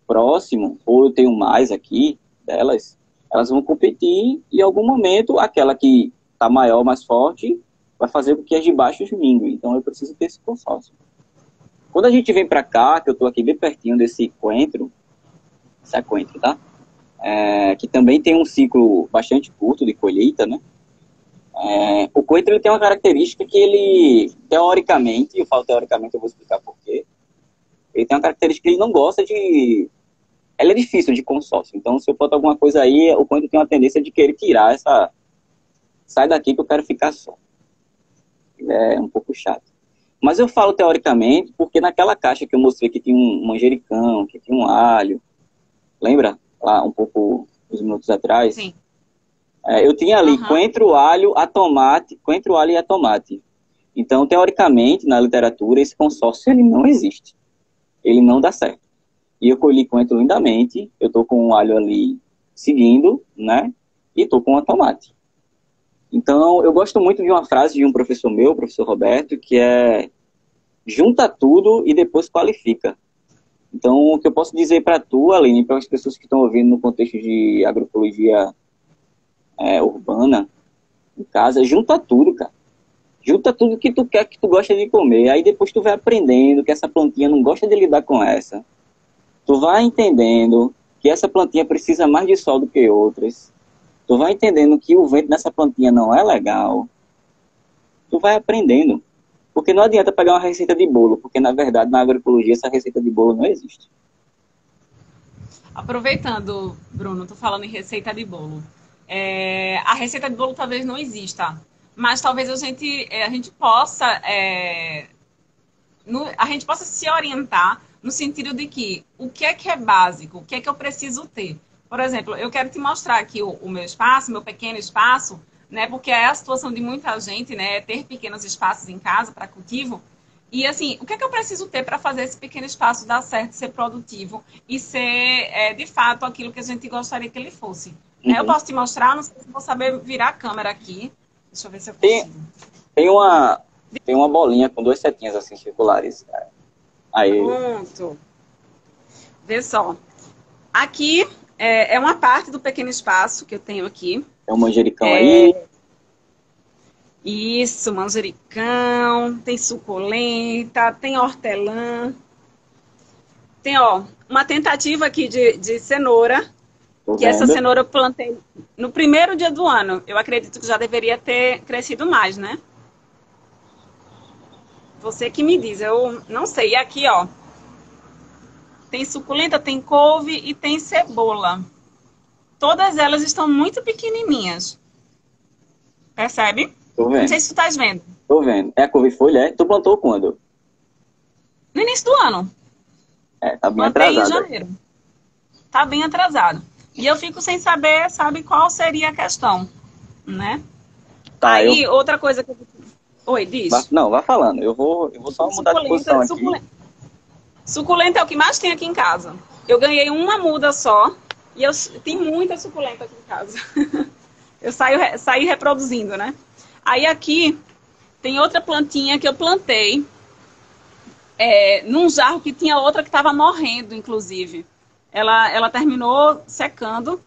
próximo, ou eu tenho mais aqui delas, elas vão competir e em algum momento aquela que está maior, mais forte, vai fazer com que as de baixo minguem. Então eu preciso ter esse consórcio. Quando a gente vem para cá, que eu estou aqui bem pertinho desse coentro, esse é coentro, tá? Que também tem um ciclo bastante curto de colheita, né? O coentro ele tem uma característica que ele, teoricamente, eu falo teoricamente, eu vou explicar por quê. Ele tem uma característica que ele não gosta de... Ela é difícil de consórcio. Então, se eu botar alguma coisa aí, o coentro tem uma tendência de querer tirar essa... Sai daqui que eu quero ficar só. É um pouco chato. Mas eu falo teoricamente porque naquela caixa que eu mostrei que tinha um manjericão, que tinha um alho, lembra? Lá um pouco, uns minutos atrás. Sim. Eu tinha ali coentro, alho, coentro, alho e a tomate. Então, teoricamente, na literatura, esse consórcio ele não existe. Ele não dá certo. E eu colhi coentro lindamente, eu tô com o alho ali seguindo, né? E tô com a tomate. Então, eu gosto muito de uma frase de um professor meu, o professor Roberto, que é: junta tudo e depois qualifica. Então, o que eu posso dizer para tu, Aline, para as pessoas que estão ouvindo no contexto de agroecologia urbana, em casa, junta tudo, cara. Junta tudo que tu quer, que tu gosta de comer. Aí depois tu vai aprendendo que essa plantinha não gosta de lidar com essa. Tu vai entendendo que essa plantinha precisa mais de sol do que outras. Tu vai entendendo que o vento nessa plantinha não é legal. Tu vai aprendendo. Porque não adianta pegar uma receita de bolo, porque na verdade na agroecologia essa receita de bolo não existe. Aproveitando, Bruno, tô falando em receita de bolo. A receita de bolo talvez não exista, mas talvez a gente possa a gente possa se orientar no sentido de que o que é básico, o que é que eu preciso ter. Por exemplo, eu quero te mostrar aqui o meu espaço, meu pequeno espaço, né? Porque é a situação de muita gente, né? Ter pequenos espaços em casa para cultivo. E assim, o que é que eu preciso ter para fazer esse pequeno espaço dar certo, ser produtivo e ser, de fato, aquilo que a gente gostaria que ele fosse? Uhum. Eu posso te mostrar, não sei se vou saber virar a câmera aqui. Deixa eu ver se eu consigo. Tem uma bolinha com duas setinhas assim circulares. Aí. Pronto. Vê só. Aqui é uma parte do pequeno espaço que eu tenho aqui. Tem um manjericão aí. Isso, manjericão, tem suculenta, tem hortelã. Tem, ó, uma tentativa aqui de cenoura. Que essa cenoura eu plantei no primeiro dia do ano. Eu acredito que já deveria ter crescido mais, né? Você que me diz, eu não sei. E aqui, ó, tem suculenta, tem couve e tem cebola. Todas elas estão muito pequenininhas. Percebe? Tô vendo. Não sei se tu estás vendo. Tô vendo. É a couve-folha, é? Tu plantou quando? No início do ano. Tá bem Plantei atrasado. em janeiro. Tá bem atrasado. E eu fico sem saber, sabe, qual seria a questão, né? Tá, aí, outra coisa que eu... Oi, diz. Não, vá falando. Eu vou só mudar de posição aqui. Suculenta é o que mais tem aqui em casa. Eu ganhei uma muda só e eu tenho muita suculenta aqui em casa. Eu saí reproduzindo, né? Aí aqui tem outra plantinha que eu plantei num jarro que tinha outra que estava morrendo, inclusive. Ela terminou secando,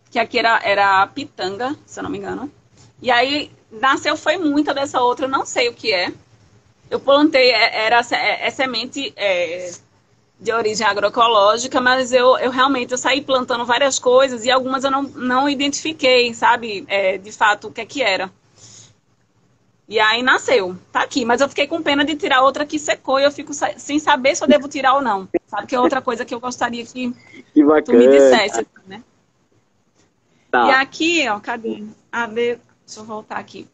que aqui era a pitanga, se eu não me engano. E aí nasceu, foi muita dessa outra, eu não sei o que é. Eu plantei, era semente de origem agroecológica, mas eu realmente saí plantando várias coisas e algumas eu não identifiquei, sabe, de fato, o que era. E aí nasceu, tá aqui. Mas eu fiquei com pena de tirar outra que secou e eu fico sem saber se eu devo tirar ou não. Sabe, que é outra coisa que eu gostaria que tu me dissesse, né? Tá. E aqui, ó, cadê? Deixa eu voltar aqui.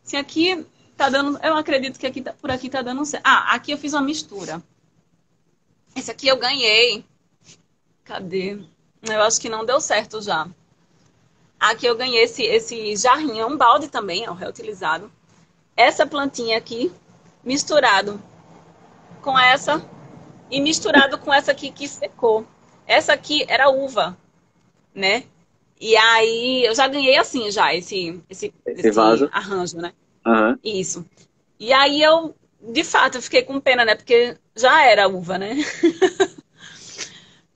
Se aqui tá dando, eu acredito que por aqui tá dando certo. Ah, aqui eu fiz uma mistura. Esse aqui eu ganhei. Cadê? Eu acho que não deu certo já. Aqui eu ganhei esse jarrinho, é um balde também, ó, reutilizado. Essa plantinha aqui, misturado com essa e misturado com essa aqui que secou. Essa aqui era uva, né? E aí eu já ganhei assim já esse vaso, arranjo, né? Uhum. Isso. E aí eu, de fato, eu fiquei com pena, né? Porque já era uva, né?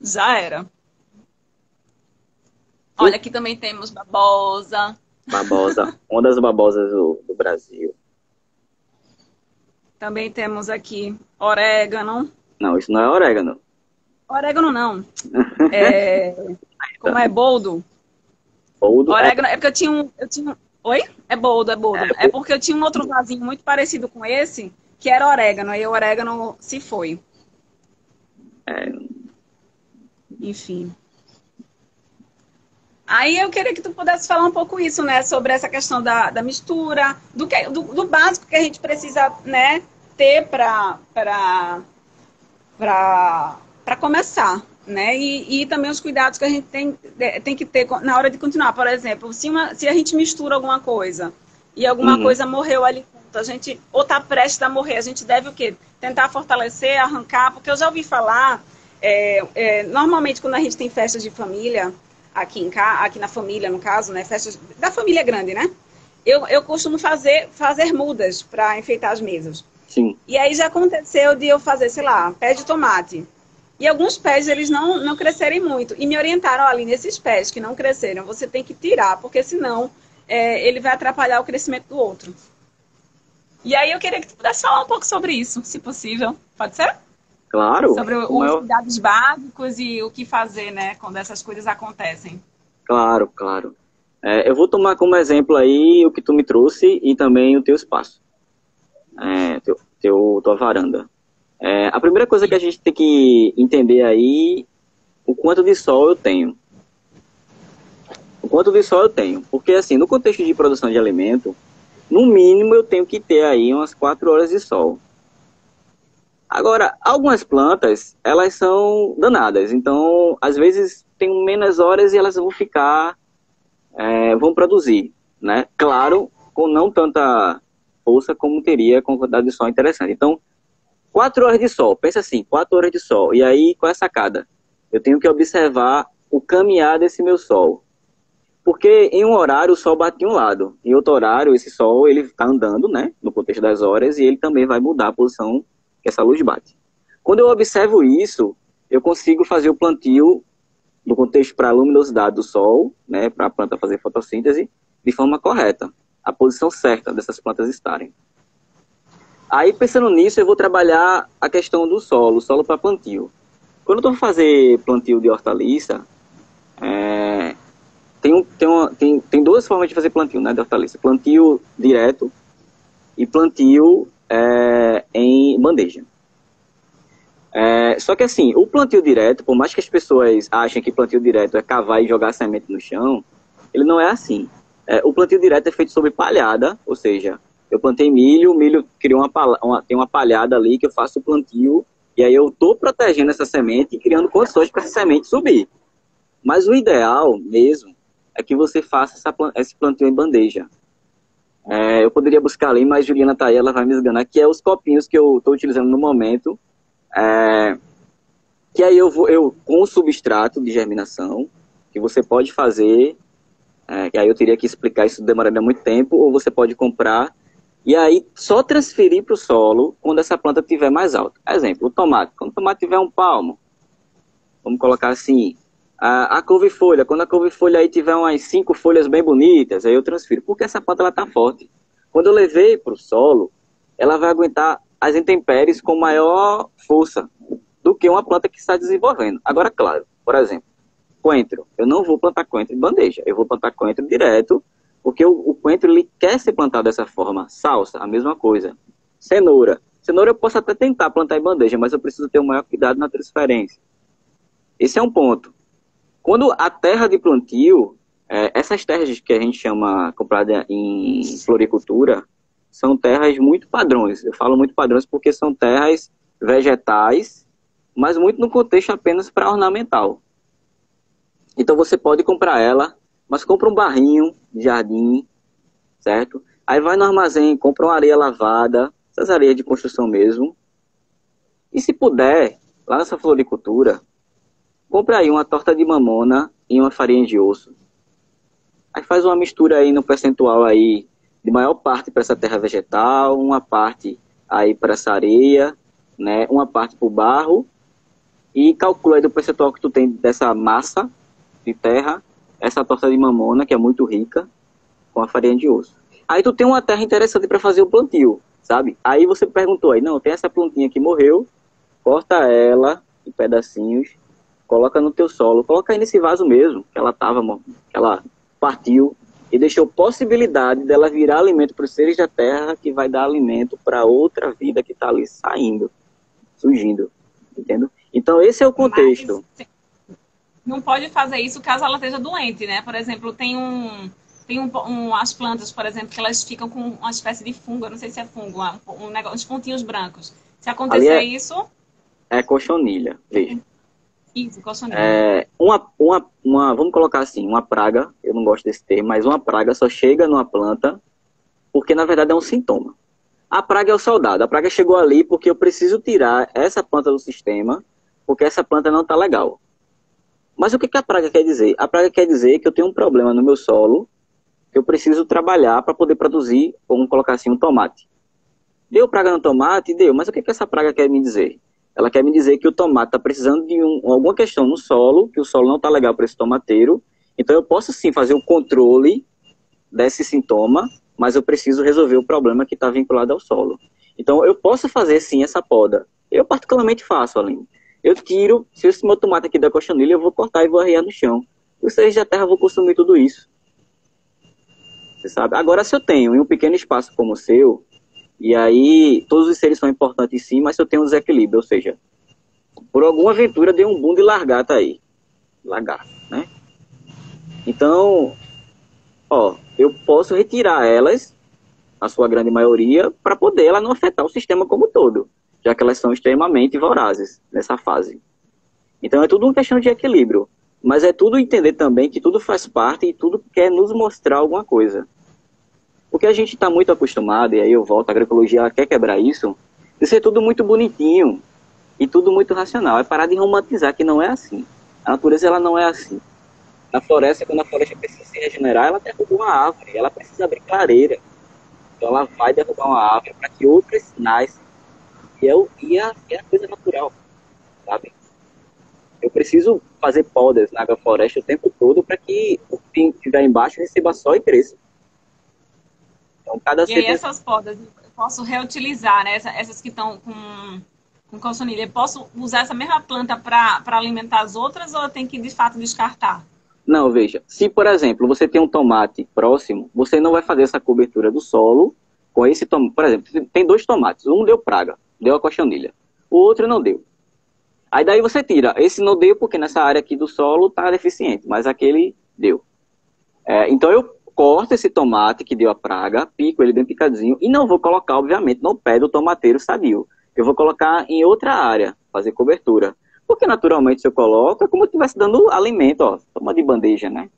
Já era. Olha, aqui também temos babosa. Babosa, uma das babosas do Brasil. Também temos aqui orégano. Não, isso não é orégano. Orégano não. Como é boldo? Boldo? Orégano, é porque eu tinha um... Oi? É boldo. É porque eu tinha um outro vasinho muito parecido com esse, que era orégano. Aí o orégano se foi. Enfim. Aí eu queria que tu pudesse falar um pouco isso, né? Sobre essa questão da mistura, do básico que a gente precisa, né, ter para começar, né? E também os cuidados que a gente tem que ter na hora de continuar. Por exemplo, se a gente mistura alguma coisa e alguma coisa morreu ali, a gente ou está prestes a morrer, a gente deve o quê? Tentar fortalecer, arrancar, porque eu já ouvi falar, normalmente quando a gente tem festas de família, aqui na família, no caso, né? Festas da família grande, né? Eu costumo fazer mudas para enfeitar as mesas. Sim. E aí já aconteceu de eu fazer, sei lá, pé de tomate. E alguns pés, eles não crescerem muito. E me orientaram ali nesses pés que não cresceram, você tem que tirar, porque senão ele vai atrapalhar o crescimento do outro. E aí eu queria que tu pudesse falar um pouco sobre isso, se possível. Pode ser? Claro. Sobre os cuidados básicos e o que fazer, né, quando essas coisas acontecem. Claro. Eu vou tomar como exemplo aí o que tu me trouxe e também o teu espaço. Tua varanda. A primeira coisa que a gente tem que entender aí, o quanto de sol eu tenho. Porque assim, no contexto de produção de alimento, no mínimo eu tenho que ter aí umas 4 horas de sol. Agora, algumas plantas, elas são danadas. Então, às vezes, tem menos horas e elas vão produzir, né? Claro, com não tanta força como teria com quantidade de sol interessante. Então, 4 horas de sol. Pensa assim, 4 horas de sol. E aí, qual é a sacada? Eu tenho que observar o caminhar desse meu sol. Porque em um horário o sol bate de um lado. Em outro horário, esse sol, ele está andando, né? No contexto das horas, e ele também vai mudar a posição que essa luz bate. Quando eu observo isso, eu consigo fazer o plantio no contexto para a luminosidade do sol, né, para a planta fazer fotossíntese, de forma correta, a posição certa dessas plantas estarem. Aí, pensando nisso, eu vou trabalhar a questão do solo para plantio. Quando eu estou fazer plantio de hortaliça, tem 2 formas de fazer plantio, né, de hortaliça. Plantio direto e plantio em bandeja. Só que assim, o plantio direto, por mais que as pessoas achem que plantio direto é cavar e jogar semente no chão, ele não é assim. O plantio direto é feito sobre palhada, ou seja, eu plantei milho, o milho criou tem uma palhada ali que eu faço o plantio, e aí eu estou protegendo essa semente e criando condições para essa semente subir. Mas o ideal mesmo é que você faça esse plantio em bandeja. Eu poderia buscar ali, mas Juliana tá aí, ela vai me esganar, que é os copinhos que eu estou utilizando no momento, que aí eu com o substrato de germinação, que você pode fazer E aí eu teria que explicar, isso demoraria muito tempo, ou você pode comprar e aí só transferir para o solo quando essa planta estiver mais alta. Exemplo, o tomate. Quando o tomate tiver um palmo, vamos colocar assim, a couve-folha. Quando a couve-folha aí tiver umas 5 folhas bem bonitas, aí eu transfiro. Porque essa planta ela está forte. Quando eu levei para o solo, ela vai aguentar as intempéries com maior força do que uma planta que está desenvolvendo. Agora, claro, por exemplo, coentro. Eu não vou plantar coentro em bandeja. Eu vou plantar coentro direto, porque o coentro ele quer ser plantado dessa forma. Salsa, a mesma coisa. Cenoura. Cenoura eu posso até tentar plantar em bandeja, mas eu preciso ter o maior cuidado na transferência. Esse é um ponto. Quando a terra de plantio, essas terras que a gente chama, comprada em floricultura, são terras muito padrões. Eu falo muito padrões porque são terras vegetais, mas muito no contexto apenas para ornamental. Então você pode comprar ela, mas compra um barrinho de jardim, certo? Aí vai no armazém, compra uma areia lavada, essas areias de construção mesmo. E se puder, lá nessa floricultura, compra aí uma torta de mamona e uma farinha de osso. Aí faz uma mistura aí no percentual aí, de maior parte para essa terra vegetal, uma parte aí para essa areia, né? Uma parte para o barro. E calcula aí do percentual que tu tem dessa massa de terra, essa torta de mamona, que é muito rica, com a farinha de osso. Aí tu tem uma terra interessante para fazer o plantio, sabe? Aí você perguntou aí, não, tem essa plantinha que morreu, corta ela em pedacinhos, coloca no teu solo, coloca aí nesse vaso mesmo, que ela partiu, e deixou possibilidade dela virar alimento para os seres da terra, que vai dar alimento para outra vida que está ali saindo, surgindo, entendeu? Então esse é o contexto. Mas não pode fazer isso caso ela esteja doente, né? Por exemplo, as plantas, por exemplo, que elas ficam com uma espécie de fungo, eu não sei se é fungo, negócio, uns pontinhos brancos. Se acontecer isso... É cochonilha, veja. Isso, cochonilha. Vamos colocar assim, uma praga, eu não gosto desse termo, mas uma praga só chega numa planta porque, na verdade, é um sintoma. A praga é o soldado. A praga chegou ali porque eu preciso tirar essa planta do sistema, porque essa planta não está legal. Mas o que a praga quer dizer? A praga quer dizer que eu tenho um problema no meu solo, que eu preciso trabalhar para poder produzir, vamos colocar assim, um tomate. Deu praga no tomate? Deu. Mas o que essa praga quer me dizer? Ela quer me dizer que o tomate está precisando de alguma questão no solo, que o solo não está legal para esse tomateiro. Então eu posso sim fazer o controle desse sintoma, mas eu preciso resolver o problema que está vinculado ao solo. Então eu posso fazer sim essa poda. Eu particularmente faço, Aline. Eu tiro, se esse meu tomate aqui da cochonilha, eu vou cortar e vou arrear no chão. Os seres da terra vão consumir tudo isso. Você sabe? Agora, se eu tenho em um pequeno espaço como o seu, e aí todos os seres são importantes sim, mas se eu tenho um desequilíbrio, ou seja, por alguma aventura deu um boom de largata aí. Lagarta, né? Então, eu posso retirar elas, a sua grande maioria, para poder ela não afetar o sistema como um todo, já que elas são extremamente vorazes nessa fase. Então é tudo uma questão de equilíbrio, mas é tudo entender também que tudo faz parte e tudo quer nos mostrar alguma coisa. Porque a gente está muito acostumado, e aí eu volto, a agroecologia ela quer quebrar isso, de ser tudo muito bonitinho e tudo muito racional. É parar de romantizar que não é assim. A natureza ela não é assim. Na floresta, quando a floresta precisa se regenerar, ela derruba uma árvore, ela precisa abrir clareira. Então ela vai derrubar uma árvore para que outras nasçam. E é a coisa natural, sabe? Eu preciso fazer podas na agrofloresta o tempo todo para que o que estiver embaixo receba sol e cresça. Então, e aí essas podas eu posso reutilizar, né? Essas que estão com cochonilha. Eu posso usar essa mesma planta para alimentar as outras ou eu tenho que, de fato, descartar? Não, veja. Se, por exemplo, você tem um tomate próximo, você não vai fazer essa cobertura do solo com esse tomate. Por exemplo, tem 2 tomates. Um deu praga, deu a cochonilha. O outro não deu. Aí daí você tira. Esse não deu porque nessa área aqui do solo está deficiente, mas aquele deu. Então eu corto esse tomate que deu a praga, pico ele bem picadinho e não vou colocar, obviamente, no pé do tomateiro sadio. Eu vou colocar em outra área, fazer cobertura. Porque naturalmente se eu coloco, é como se eu estivesse dando alimento, ó, toma de bandeja, né?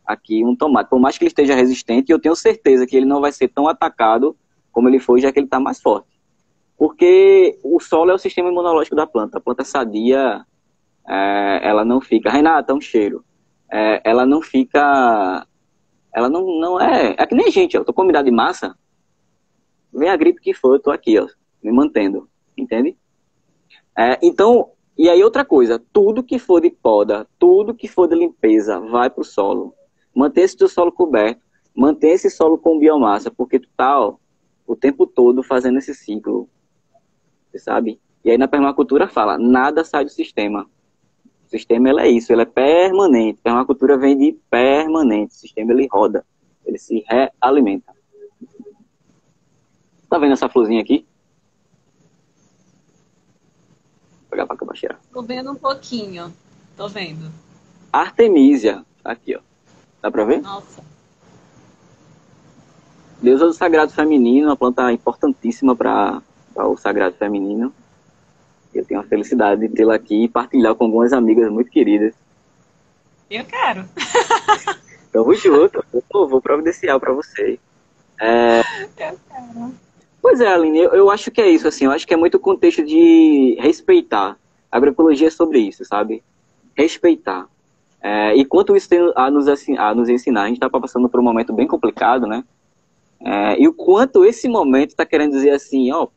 Aqui um tomate. Por mais que ele esteja resistente, eu tenho certeza que ele não vai ser tão atacado como ele foi, já que ele está mais forte. Porque o solo é o sistema imunológico da planta. A planta sadia, ela não fica... Renata, um cheiro. Ela não fica Ela não é... É que nem a gente, ó. Eu tô com umidade de massa, vem a gripe que for, eu tô aqui, ó, me mantendo. Entende? Então, e aí outra coisa, tudo que for de poda, tudo que for de limpeza, vai pro solo. Manter esse teu solo coberto, manter esse solo com biomassa, porque tu tá, ó, o tempo todo fazendo esse ciclo, você sabe? E aí na permacultura fala, nada sai do sistema. O sistema, ele é isso, ele é permanente. A permacultura vem de permanente. O sistema, ele roda, ele se realimenta. Tá vendo essa florzinha aqui? Vou pegar pra cabaxeira. Tô vendo um pouquinho. Tô vendo. Artemisia, aqui, ó. Dá pra ver? Nossa. Deusa do sagrado feminino, uma planta importantíssima para o sagrado feminino. Eu tenho a felicidade de tê-la aqui e partilhar com algumas amigas muito queridas. Eu quero. Então, junto, eu vou providenciar para você. Eu quero. Pois é, Aline, eu acho que é isso, assim, eu acho que é muito o contexto de respeitar. A agroecologia é sobre isso, sabe? Respeitar. E quanto isso tem a nos ensinar, a gente está passando por um momento bem complicado, né? E o quanto esse momento está querendo dizer assim, ó,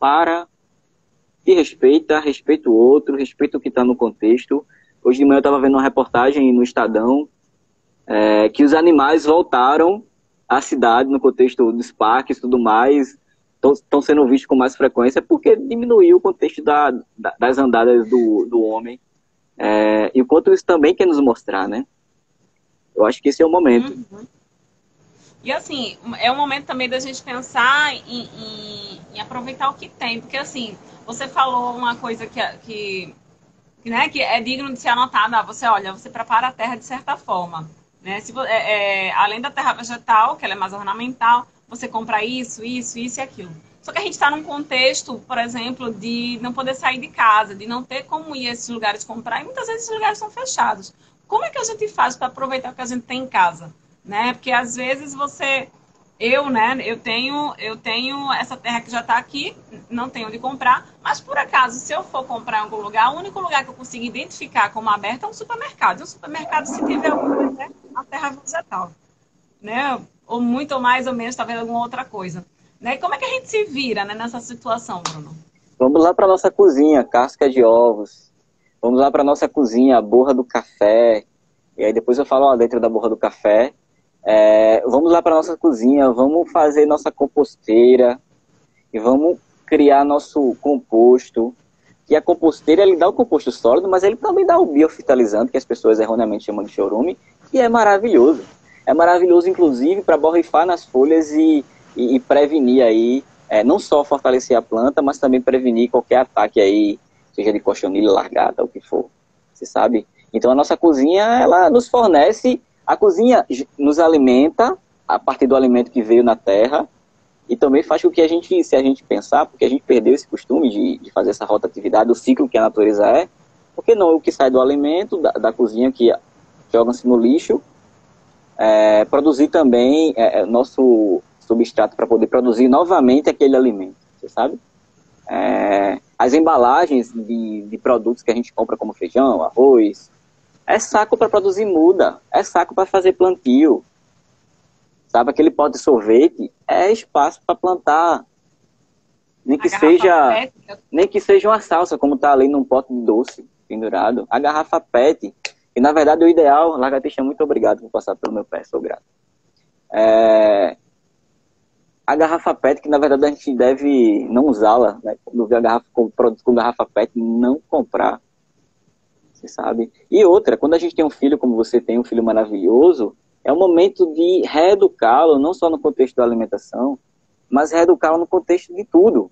te respeita, respeita o outro, respeita o que está no contexto. Hoje de manhã eu estava vendo uma reportagem no Estadão, que os animais voltaram à cidade no contexto dos parques e tudo mais, estão sendo vistos com mais frequência porque diminuiu o contexto das andadas do homem. E o quanto isso também quer nos mostrar, né? Eu acho que esse é o momento. Uhum. E assim, é um momento também da gente pensar em aproveitar o que tem. Porque assim, você falou uma coisa né, que é digno de ser anotada. Você prepara a terra de certa forma. Né? Além da terra vegetal, que ela é mais ornamental, você compra isso e aquilo. Só que a gente está num contexto, por exemplo, de não poder sair de casa, de não ter como ir a esses lugares comprar, e muitas vezes esses lugares são fechados. Como é que a gente faz para aproveitar o que a gente tem em casa? Né? Porque às vezes eu tenho essa terra que já está aqui, não tenho onde comprar, mas por acaso, se eu for comprar em algum lugar, o único lugar que eu consigo identificar como aberto é um supermercado. E um supermercado, se tiver alguma coisa, é a terra vegetal. Né? Ou muito ou mais ou menos, talvez alguma outra coisa. Né? Como é que a gente se vira, né, nessa situação, Bruno? Vamos lá para nossa cozinha, casca de ovos. Vamos lá para nossa cozinha, a borra do café. E aí depois eu falo dentro da borra do café. Vamos lá para nossa cozinha, vamos fazer nossa composteira e vamos criar nosso composto. E a composteira, ele dá o composto sólido, mas ele também dá o biofitalizante, que as pessoas erroneamente chamam de chorume, que é maravilhoso. É maravilhoso, inclusive, para borrifar nas folhas e prevenir aí, não só fortalecer a planta, mas também prevenir qualquer ataque aí, seja de cochonilha, largata, o que for, você sabe? Então a nossa cozinha, ela nos fornece, a cozinha nos alimenta a partir do alimento que veio na terra e também faz com que a gente, se a gente pensar, porque a gente perdeu esse costume de fazer essa rotatividade, o ciclo que a natureza porque não o que sai do alimento, da cozinha que joga-se no lixo, produzir também nosso substrato para poder produzir novamente aquele alimento, você sabe? As embalagens de produtos que a gente compra como feijão, arroz, é saco para produzir muda, é saco para fazer plantio, sabe? Aquele pote de sorvete é espaço para plantar, nem que seja uma salsa, como está ali num pote de doce pendurado, a garrafa PET. E, na verdade, o ideal, Lagartixa, muito obrigado por passar pelo meu pé, sou grato. A garrafa PET, que na verdade a gente deve não usá-la, né? Quando vê a garrafa com produto com garrafa PET, não comprar, você sabe? E outra, quando a gente tem um filho, como você tem, um filho maravilhoso, é o momento de reeducá-lo, não só no contexto da alimentação, mas reeducá-lo no contexto de tudo.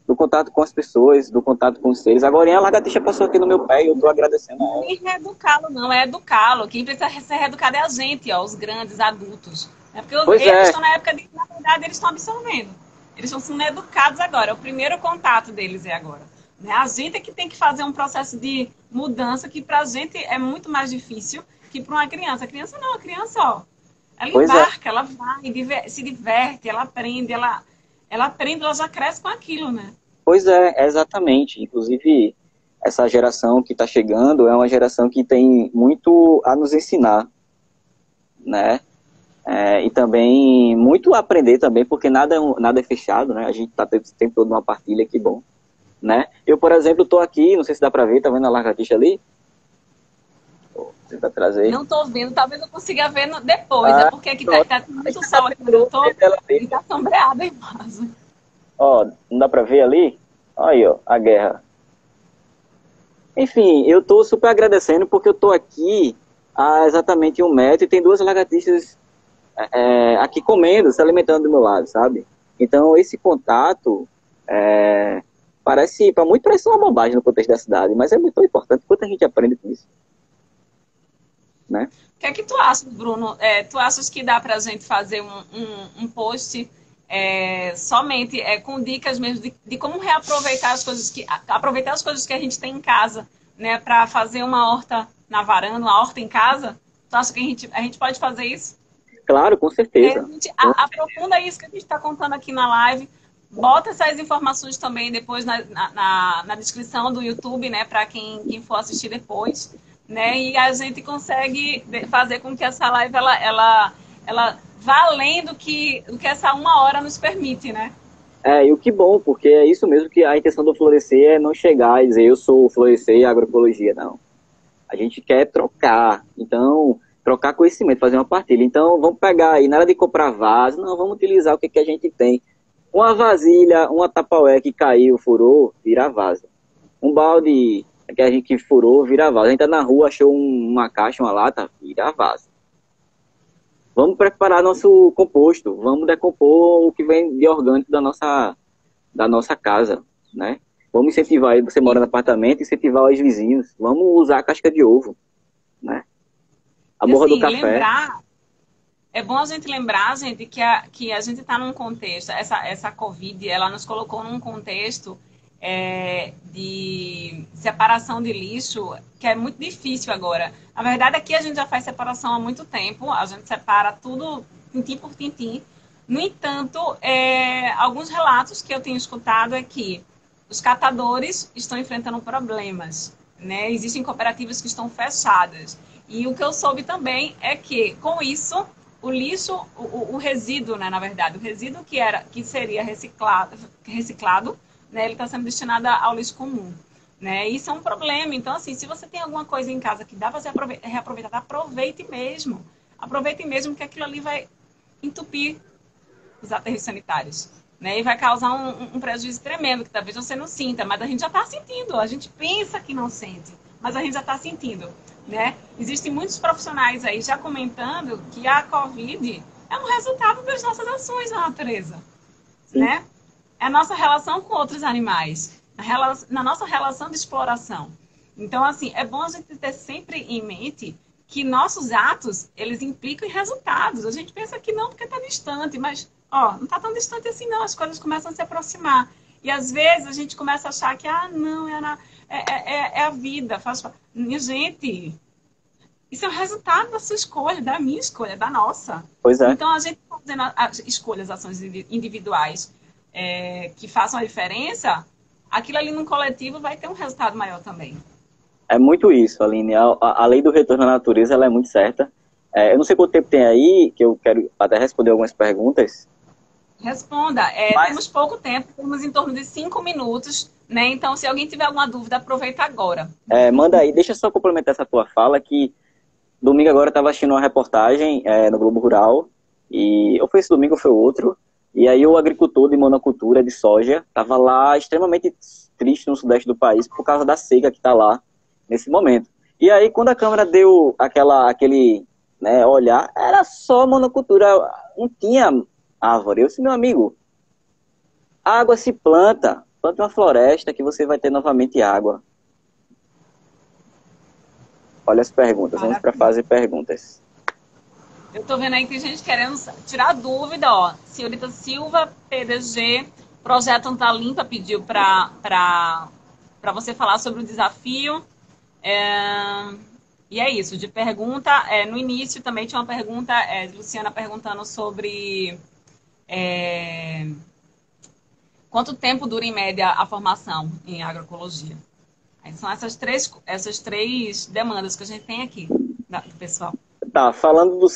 Do contato com as pessoas, do contato com os seres. Agora, a Lagartixa passou aqui no meu pé e eu estou agradecendo a ela. Nem reeducá-lo, não, é educá-lo. Quem precisa ser reeducado é a gente, os grandes adultos. Porque eles estão na época de, na verdade, eles estão absorvendo. Eles estão sendo educados agora. O primeiro contato deles é agora. Né? A gente é que tem que fazer um processo de mudança que pra gente é muito mais difícil que para uma criança. A criança não, a criança, ela embarca, ela vai, se diverte, ela aprende, ela já cresce com aquilo, né? Pois exatamente. Inclusive, essa geração que está chegando é uma geração que tem muito a nos ensinar, né? E também muito aprender também, porque nada é fechado, né? A gente está o tempo todo numa partilha, que bom, né? Eu, por exemplo, estou aqui, não sei se dá para ver, tá vendo a lagartixa ali? Vou tentar trazer. Não tô vendo, talvez eu consiga ver depois, é porque aqui tá muito sol aqui onde eu tô e tá sombreado a imagem. Ó, não dá para ver ali? Olha aí, ó, a guerra. Enfim, eu estou super agradecendo porque eu estou aqui há exatamente 1 metro e tem 2 lagartixas aqui comendo, se alimentando do meu lado, sabe? Então, esse contato parece uma bobagem no contexto da cidade, mas é muito importante. Quanto a gente aprende com isso, né? O que é que tu achas, Bruno? Tu achas que dá pra gente fazer um post somente com dicas mesmo de como reaproveitar aproveitar as coisas que a gente tem em casa, né, para fazer uma horta na varanda, uma horta em casa? Tu acha que a gente pode fazer isso? Claro, com certeza. A gente aprofunda isso que a gente está contando aqui na live. Bota essas informações também depois na descrição do YouTube, né, para quem for assistir depois, né, e a gente consegue fazer com que essa live ela vá além do que essa 1 hora nos permite, né? E o que bom, porque é isso mesmo que a intenção do Florescer é não chegar e dizer eu sou o Florescer e agroecologia, não. A gente quer trocar, então, trocar conhecimento, fazer uma partilha. Então, vamos pegar aí, nada de comprar vaso, não, vamos utilizar o que a gente tem. Uma vasilha, uma tapaué que caiu, furou, vira vaso. Um balde que a gente furou, vira vaso. A gente tá na rua, achou uma caixa, uma lata, vira vaso. Vamos preparar nosso composto, vamos decompor o que vem de orgânico da nossa casa, né? Vamos incentivar, você mora no apartamento, incentivar os vizinhos. Vamos usar a casca de ovo, né? A borra do café. É bom a gente lembrar, gente, que a gente está num contexto, essa Covid, ela nos colocou num contexto de separação de lixo que é muito difícil agora. Na verdade, aqui a gente já faz separação há muito tempo, a gente separa tudo tintim por tintim. No entanto, alguns relatos que eu tenho escutado é que os catadores estão enfrentando problemas, né? Existem cooperativas que estão fechadas. E o que eu soube também é que, com isso, o lixo, o resíduo, né, na verdade, o resíduo que seria reciclado, né, ele está sendo destinado ao lixo comum. Né? Isso é um problema. Então, assim, se você tem alguma coisa em casa que dá para você reaproveitar, aproveite mesmo. Aproveite mesmo que aquilo ali vai entupir os aterros sanitários. Né? E vai causar um prejuízo tremendo, que talvez você não sinta, mas a gente já está sentindo. A gente pensa que não sente, mas a gente já está sentindo. Né? Existem muitos profissionais aí já comentando que a Covid é um resultado das nossas ações na natureza. Né? É a nossa relação com outros animais, na nossa relação de exploração. Então, assim, é bom a gente ter sempre em mente que nossos atos, eles implicam em resultados. A gente pensa que não porque está distante, mas, não está tão distante assim não, as coisas começam a se aproximar. E, às vezes, a gente começa a achar que, não, é a vida. Gente, isso é o resultado da sua escolha, da minha escolha, da nossa. Pois é. Então, a gente fazendo escolhas, ações individuais, que façam a diferença, aquilo ali no coletivo vai ter um resultado maior também. É muito isso, Aline. A lei do retorno à natureza, ela é muito certa. Eu não sei quanto tempo tem aí, que eu quero até responder algumas perguntas. Responda. Temos pouco tempo, temos em torno de 5 minutos, né? Então, se alguém tiver alguma dúvida, aproveita agora. Manda aí. Deixa eu só complementar essa tua fala, que domingo agora eu estava assistindo uma reportagem no Globo Rural, ou foi esse domingo ou foi outro, e aí o agricultor de monocultura de soja estava lá extremamente triste no sudeste do país por causa da seca que está lá nesse momento. E aí quando a Câmara deu aquele olhar, era só monocultura, não tinha árvore. Eu disse, meu amigo, água se planta uma floresta que você vai ter novamente água. Olha as perguntas, vamos para a fase de perguntas. Eu tô vendo aí que tem gente querendo tirar dúvida, ó. Senhorita Silva, PDG, Projeto Anta Limpa pediu para você falar sobre o desafio. E é isso, de pergunta. No início também tinha uma pergunta, de Luciana perguntando sobre quanto tempo dura em média a formação em agroecologia. Aí são essas três demandas que a gente tem aqui do pessoal. Tá, falando do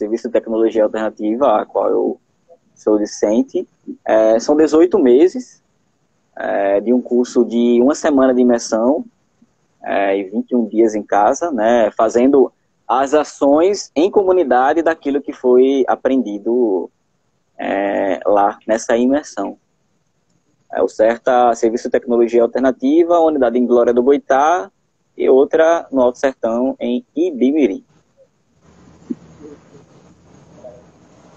Serviço de Tecnologia Alternativa, a qual eu sou discente. São 18 meses de um curso de uma semana de imersão e 21 dias em casa, né, fazendo as ações em comunidade daquilo que foi aprendido lá nessa imersão. O CERTA, Serviço de Tecnologia Alternativa, unidade em Glória do Boitá e outra no Alto Sertão, em Ibimirim.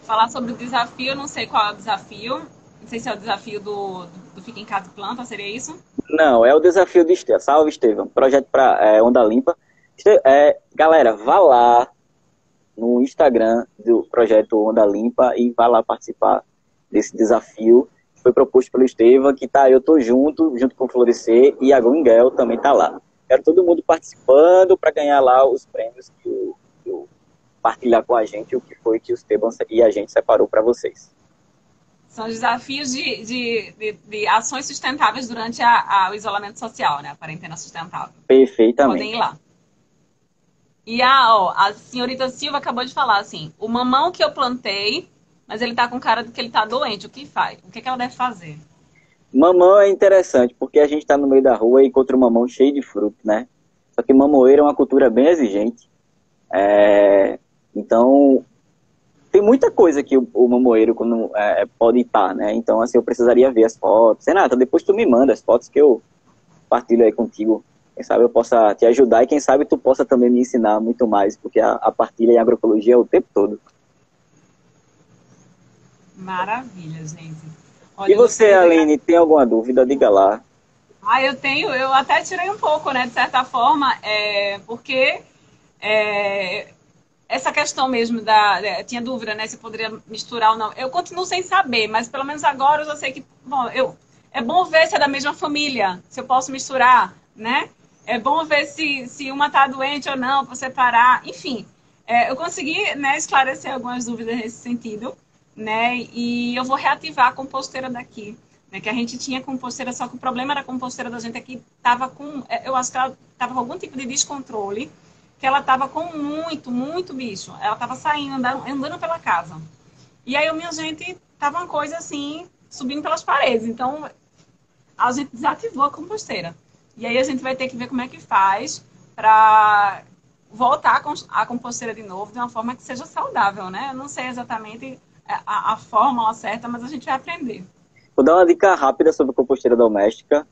Falar sobre o desafio, eu não sei qual é o desafio. Não sei se é o desafio do Fica em Casa e Planta, seria isso? Não, é o desafio de Estevam. Salve, Estevam. Projeto para Onda Limpa. Galera, vá lá no Instagram do projeto Onda Limpa e vá lá participar desse desafio que foi proposto pelo Estevam, que tá, eu tô junto com o Florescer, e a Gungel também tá lá. Quero todo mundo participando para ganhar lá os prêmios que o partilhar com a gente o que foi que o Estevam e a gente separou para vocês. São desafios de ações sustentáveis durante o isolamento social, né? A quarentena sustentável. Perfeitamente. Podem ir lá. E a senhorita Silva acabou de falar assim, o mamão que eu plantei, mas ele tá com cara de que ele tá doente, o que faz? O que ela deve fazer? Mamão é interessante, porque a gente tá no meio da rua e encontra um mamão cheio de fruto, né? Só que mamoeiro é uma cultura bem exigente. Então, tem muita coisa que o mamoeiro pode estar, né? Então, assim, eu precisaria ver as fotos. Renata, depois tu me manda as fotos que eu partilho aí contigo. Quem sabe eu possa te ajudar e quem sabe tu possa também me ensinar muito mais, porque a partilha em agroecologia é o tempo todo. Maravilha, gente. Olha, E você, Aline, tem alguma dúvida? Diga lá. Eu até tirei um pouco, né, de certa forma, porque essa questão mesmo tinha dúvida, né, se poderia misturar ou não. Eu continuo sem saber, mas pelo menos agora eu já sei que, bom, é bom ver se é da mesma família, se eu posso misturar, né? É bom ver se uma tá doente ou não, para separar, enfim. Eu consegui, né, esclarecer algumas dúvidas nesse sentido, né, e eu vou reativar a composteira daqui, né, que a gente tinha composteira, só que o problema da composteira da gente aqui tava eu acho que ela tava com algum tipo de descontrole, que ela tava com muito bicho. Ela tava saindo, andando pela casa. E aí, minha gente, tava uma coisa assim, subindo pelas paredes. Então, a gente desativou a composteira. E aí, a gente vai ter que ver como é que faz para voltar a composteira de novo de uma forma que seja saudável, né? Eu não sei exatamente a fórmula certa, mas a gente vai aprender. Vou dar uma dica rápida sobre composteira doméstica.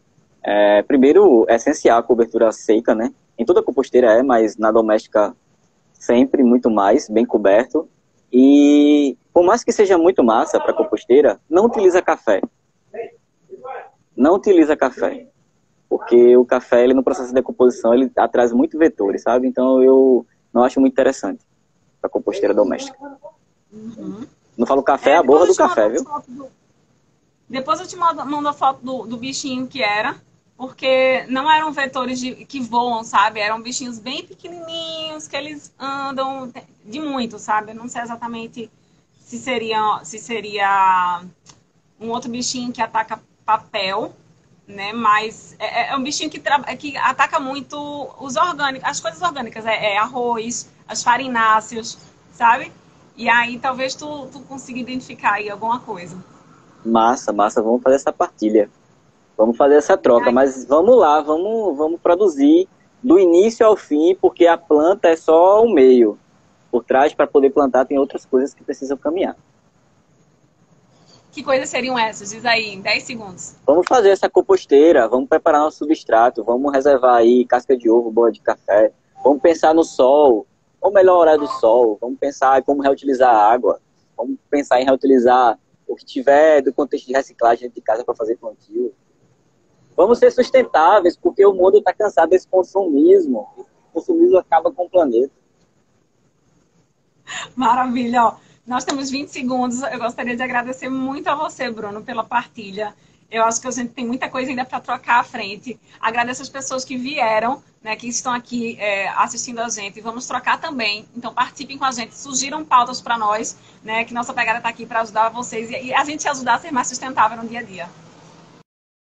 Primeiro, essencial a cobertura seca, né? Em toda composteira mas na doméstica sempre muito mais, bem coberto. E por mais que seja muito massa para composteira, não utiliza café. Não utiliza café. Porque o café, ele no processo de decomposição, ele atrasa muito vetores, sabe? Então eu não acho muito interessante para composteira doméstica. Uhum. Não falo café, a borra do café, viu? Depois eu te mando a foto do bichinho que era, porque não eram vetores que voam, sabe? Eram bichinhos bem pequenininhos, que eles andam de muito, sabe? Eu não sei exatamente se seria um outro bichinho que ataca papel, né? Mas é um bichinho que ataca muito os orgânicos, as coisas orgânicas, arroz, as farináceas, sabe? E aí talvez tu consiga identificar aí alguma coisa. Massa, vamos fazer essa partilha. Vamos fazer essa troca, mas vamos lá, vamos produzir do início ao fim, porque a planta é só o meio. Por trás, para poder plantar, tem outras coisas que precisam caminhar. Que coisas seriam essas? Diz aí, em 10 segundos. Vamos fazer essa composteira, vamos preparar nosso substrato, vamos reservar aí casca de ovo, boa de café, vamos pensar no sol, ou melhor horário do sol, vamos pensar em como reutilizar a água, vamos pensar em reutilizar o que tiver do contexto de reciclagem dentro de casa para fazer plantio. Vamos ser sustentáveis, porque o mundo está cansado desse consumismo. O consumismo acaba com o planeta. Maravilha, ó. Nós temos 20 segundos. Eu gostaria de agradecer muito a você, Bruno, pela partilha. Eu acho que a gente tem muita coisa ainda para trocar à frente. Agradeço as pessoas que vieram, né, que estão aqui assistindo a gente. Vamos trocar também. Então, participem com a gente. Sugiram pautas para nós, né, que nossa pegada está aqui para ajudar vocês e a gente ajudar a ser mais sustentável no dia a dia.